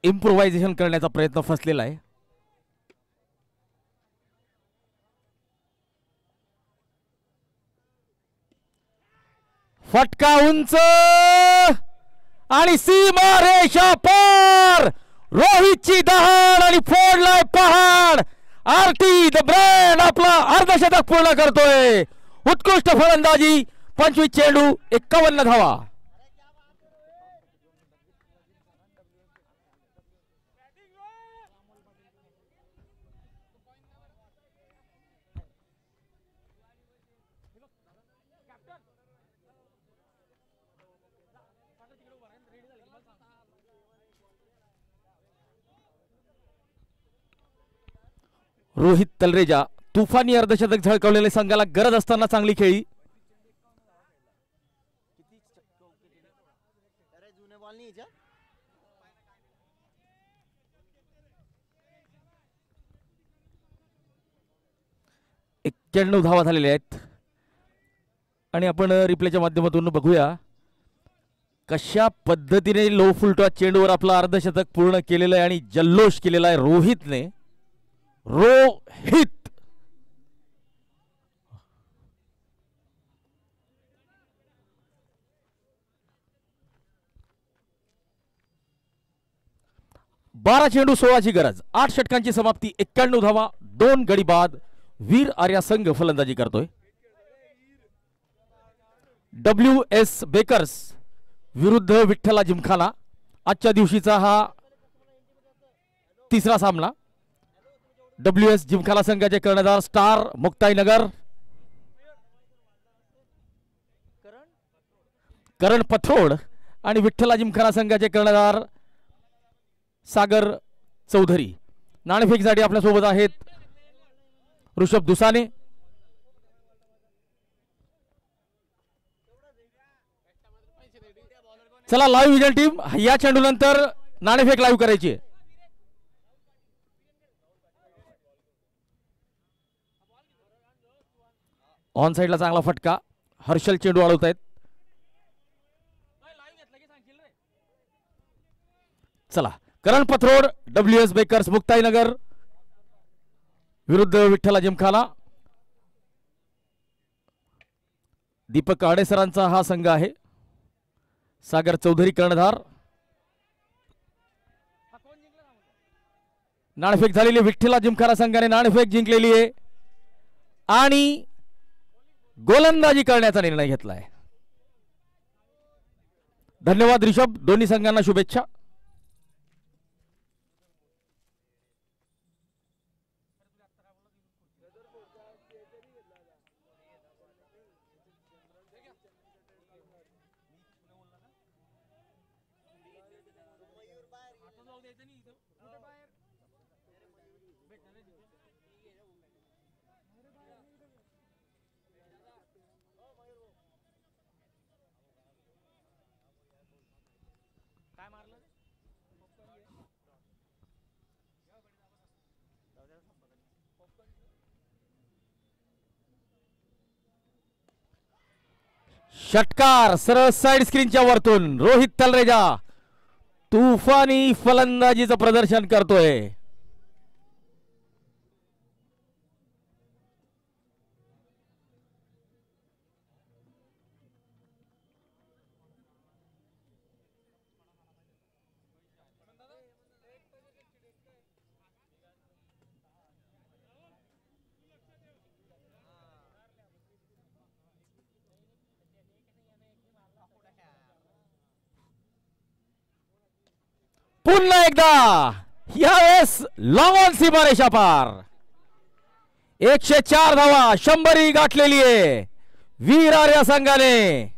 इम्प्रोव्हायझेशन करण्याचा प्रयत्न फसलेला आहे. फटका उंच आणि सीमा रेषा पार. रोहितची दहाड आणि फोडलाय पहाड. आरटी द ब्रँड आपला अर्धशतक पूर्ण करतोय. उत्कृष्ट फलंदाजी. 25 चेंडू 51 धावा. रोहित तलरेजा तुफानी अर्धशतक झळकावलेले, संघाला गरज असताना चांगली खेळी. एक्क्याण्णव धावा झालेल्या आहेत आणि आपण रिप्लेच्या माध्यमातून बघूया कशा पद्धतीने लो फुलटॉस चेंडूवर आपला अर्धशतक पूर्ण केलेलं आहे आणि जल्लोष केलेला आहे रोहितने. रोहित 12 चेंडू 16ची गरज, 8 षटकांची समाप्ती, 91 धावा, 2 गडी बाद. वीर आर्या संघ फलंदाजी करतोय. WS बेकर्स विरुद्ध विठ्ठला जिमखाना आजच्या दिवशीचा हा तिसरा सामना. WS जिमखाना संघाचे कर्णधार स्टार मुक्ताईनगर, करण पथोड, आणि विठ्ठला जिमखाना संघाचे कर्णधार सागर चौधरी. नाणेफेकीसाठी आपल्यासोबत आहेत ऋषभ दुसाने. चला लाईव्ह विजन टीम, या चेंडू नंतर नाणेफेक लाईव्ह करायची आहे. ऑन साइडला चांगला फटका, हर्षल चेंडू अडवत आहेत. चला करण पथरोड WS बेकर्स मुक्ताईनगर विरुद्ध विठ्ठला जिमखाना. दीपक आडेसरांचा हा संघ आहे. सागर चौधरी कर्णधार. नाणेफेक झालेली, विठ्ठला जिमखाना संघाने नाणेफेक जिंकलेली आहे आणि गोलंदाजी करण्याचा निर्णय घेतलाय. धन्यवाद ऋषभ, दोन्ही संघांना शुभेच्छा. षटकार सरळ साइड स्क्रीनच्या वरतून रोहित तलरेजा तुफानी फलंदाजीचं प्रदर्शन करतोय. पुन्हा एकदा यावेळेस लॉंग ऑन सीमारेषा पार. 104 धावा, 100 गाठलेली आहे वीर आर्या संघाने.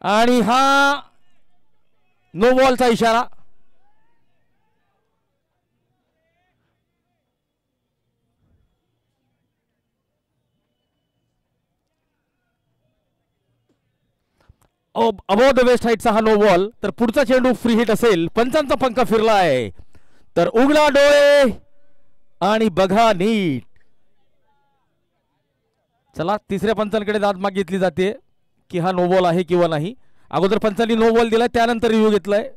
आणि हा नो बॉलचा इशारा. अबोव द वेस्ट हाईटचा हा नो बॉल. तर पुढचा चेंडू फ्री हिट असेल. पंचांचा पंखा फिरलाय तर उघडा डोळे आणि बघा नीट. चला तिसऱ्या पंचांकडे दाद मागितली जाते की हा नो बॉल आहे किंवा नाही. अगोदर पंचांनी नो बॉल दिलाय, त्यानंतर रिव्ह्यू घेतलाय.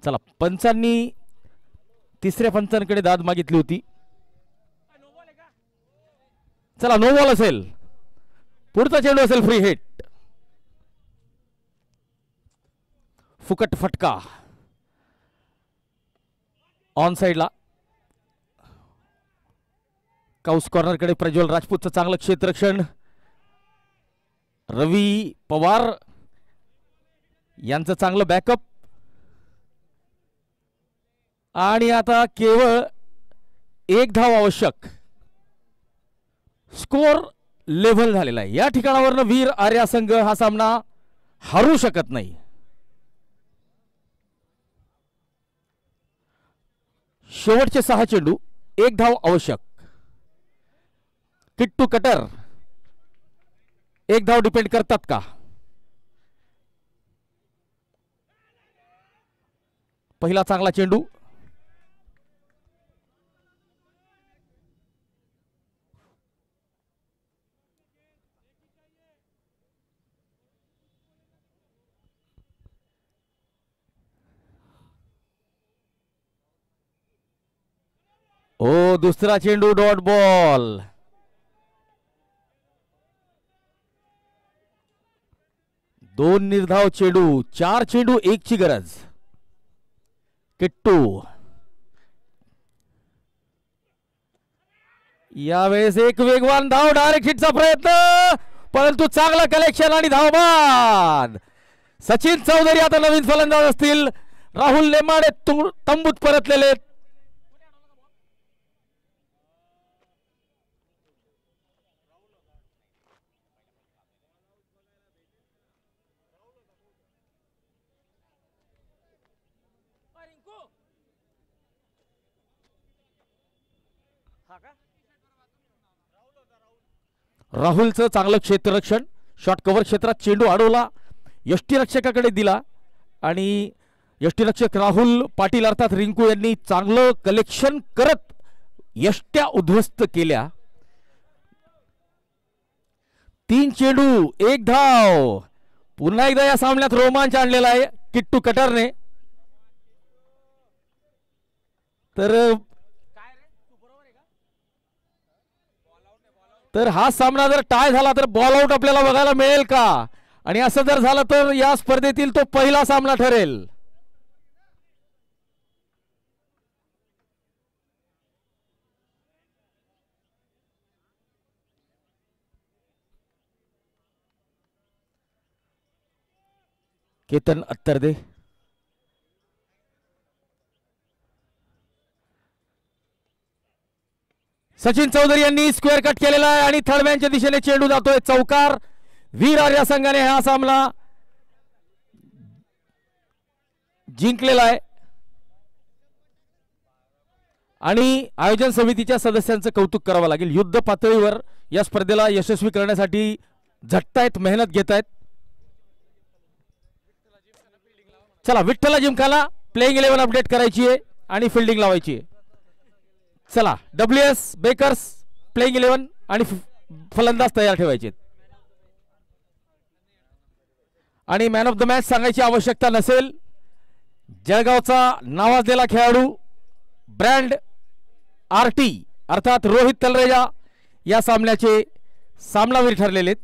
चला पंचांनी तिसऱ्या पंचांकडे दाद मागितली होती. चला नो बॉल असेल. पुढचा चेंडू असेल फ्री हिट. फुकट फटका ऑन साइडला. काउस कॉर्नरकडे प्रज्वल राजपूतचं चांगलं क्षेत्ररक्षण. रवी पवार यांचं चांगलं बॅकअप. आणि आता केवळ एक धाव आवश्यक. स्कोर लेव्हल झालेला आहे. या ठिकाणावरनं वीर आर्या संघ हा सामना हरू शकत नाही. शेवटचे 6 चेंडू, 1 धाव आवश्यक. किट्टू कटर 1 धाव डिपेंड करतात का? पहिला चांगला चेंडू. ओ दुसरा चेंडू डॉट बॉल. दोन निर्धाव चेंडू, 4 चेंडू 1 ची गरज. किट्टू यावेळेस एक वेगवान धाव, डायरेक्ट हिटचा प्रयत्न, परंतु चांगला कलेक्शन आणि धावबाद. सचिन चौधरी आता नवीन फलंदाज असतील. राहुल नेमाडे तंबूत परतलेले. राहुलचं चांगलं क्षेत्ररक्षण. शॉट कव्हर क्षेत्रात चेंडू अडवला, यष्टीरक्षकाकडे दिला आणि यष्टीरक्षक राहुल पाटील अर्थात रिंकू यांनी चांगलं कलेक्शन करत यष्ट्या उद्ध्वस्त केल्या. 3 चेंडू 1 धाव. पुन्हा एकदा या सामन्यात रोमांच आणलेला आहे किट्टू कटरने. तर हा सामना जर टाय झाला तर बॉल आउट आपल्याला बघायला मिळेल का? आणि असं जर झालं तर या स्पर्धेतील तो पहिला सामना ठरेल. केतन अत्तरदे सचिन चौधरी यांनी स्क्वेअर कट केलेला आहे आणि थर्डमॅनच्या दिशेने चेंडू जातोय चौकार. वीर आर्या संघाने हा सामना जिंकलेला आहे आणि आयोजन समितीच्या सदस्यांचं कौतुक करावं लागेल. युद्ध पातळीवर या स्पर्धेला यशस्वी करण्यासाठी झटतायत, मेहनत घेत आहेत. चला विठ्ठला जिमखाना प्लेइंग 11 अपडेट करायची आहे आणि फिल्डिंग लावायची आहे. चला WS बेकर्स प्लेइंग 11 आणि फलंदाज तयार ठेवायचे आणि मॅन ऑफ द मॅच सांगायची आवश्यकता नसेल. जळगावचा नावाजलेला खेळाडू ब्रँड RT अर्थात रोहित तलरेजा या सामन्याचे सामनावीर ठरलेले आहेत.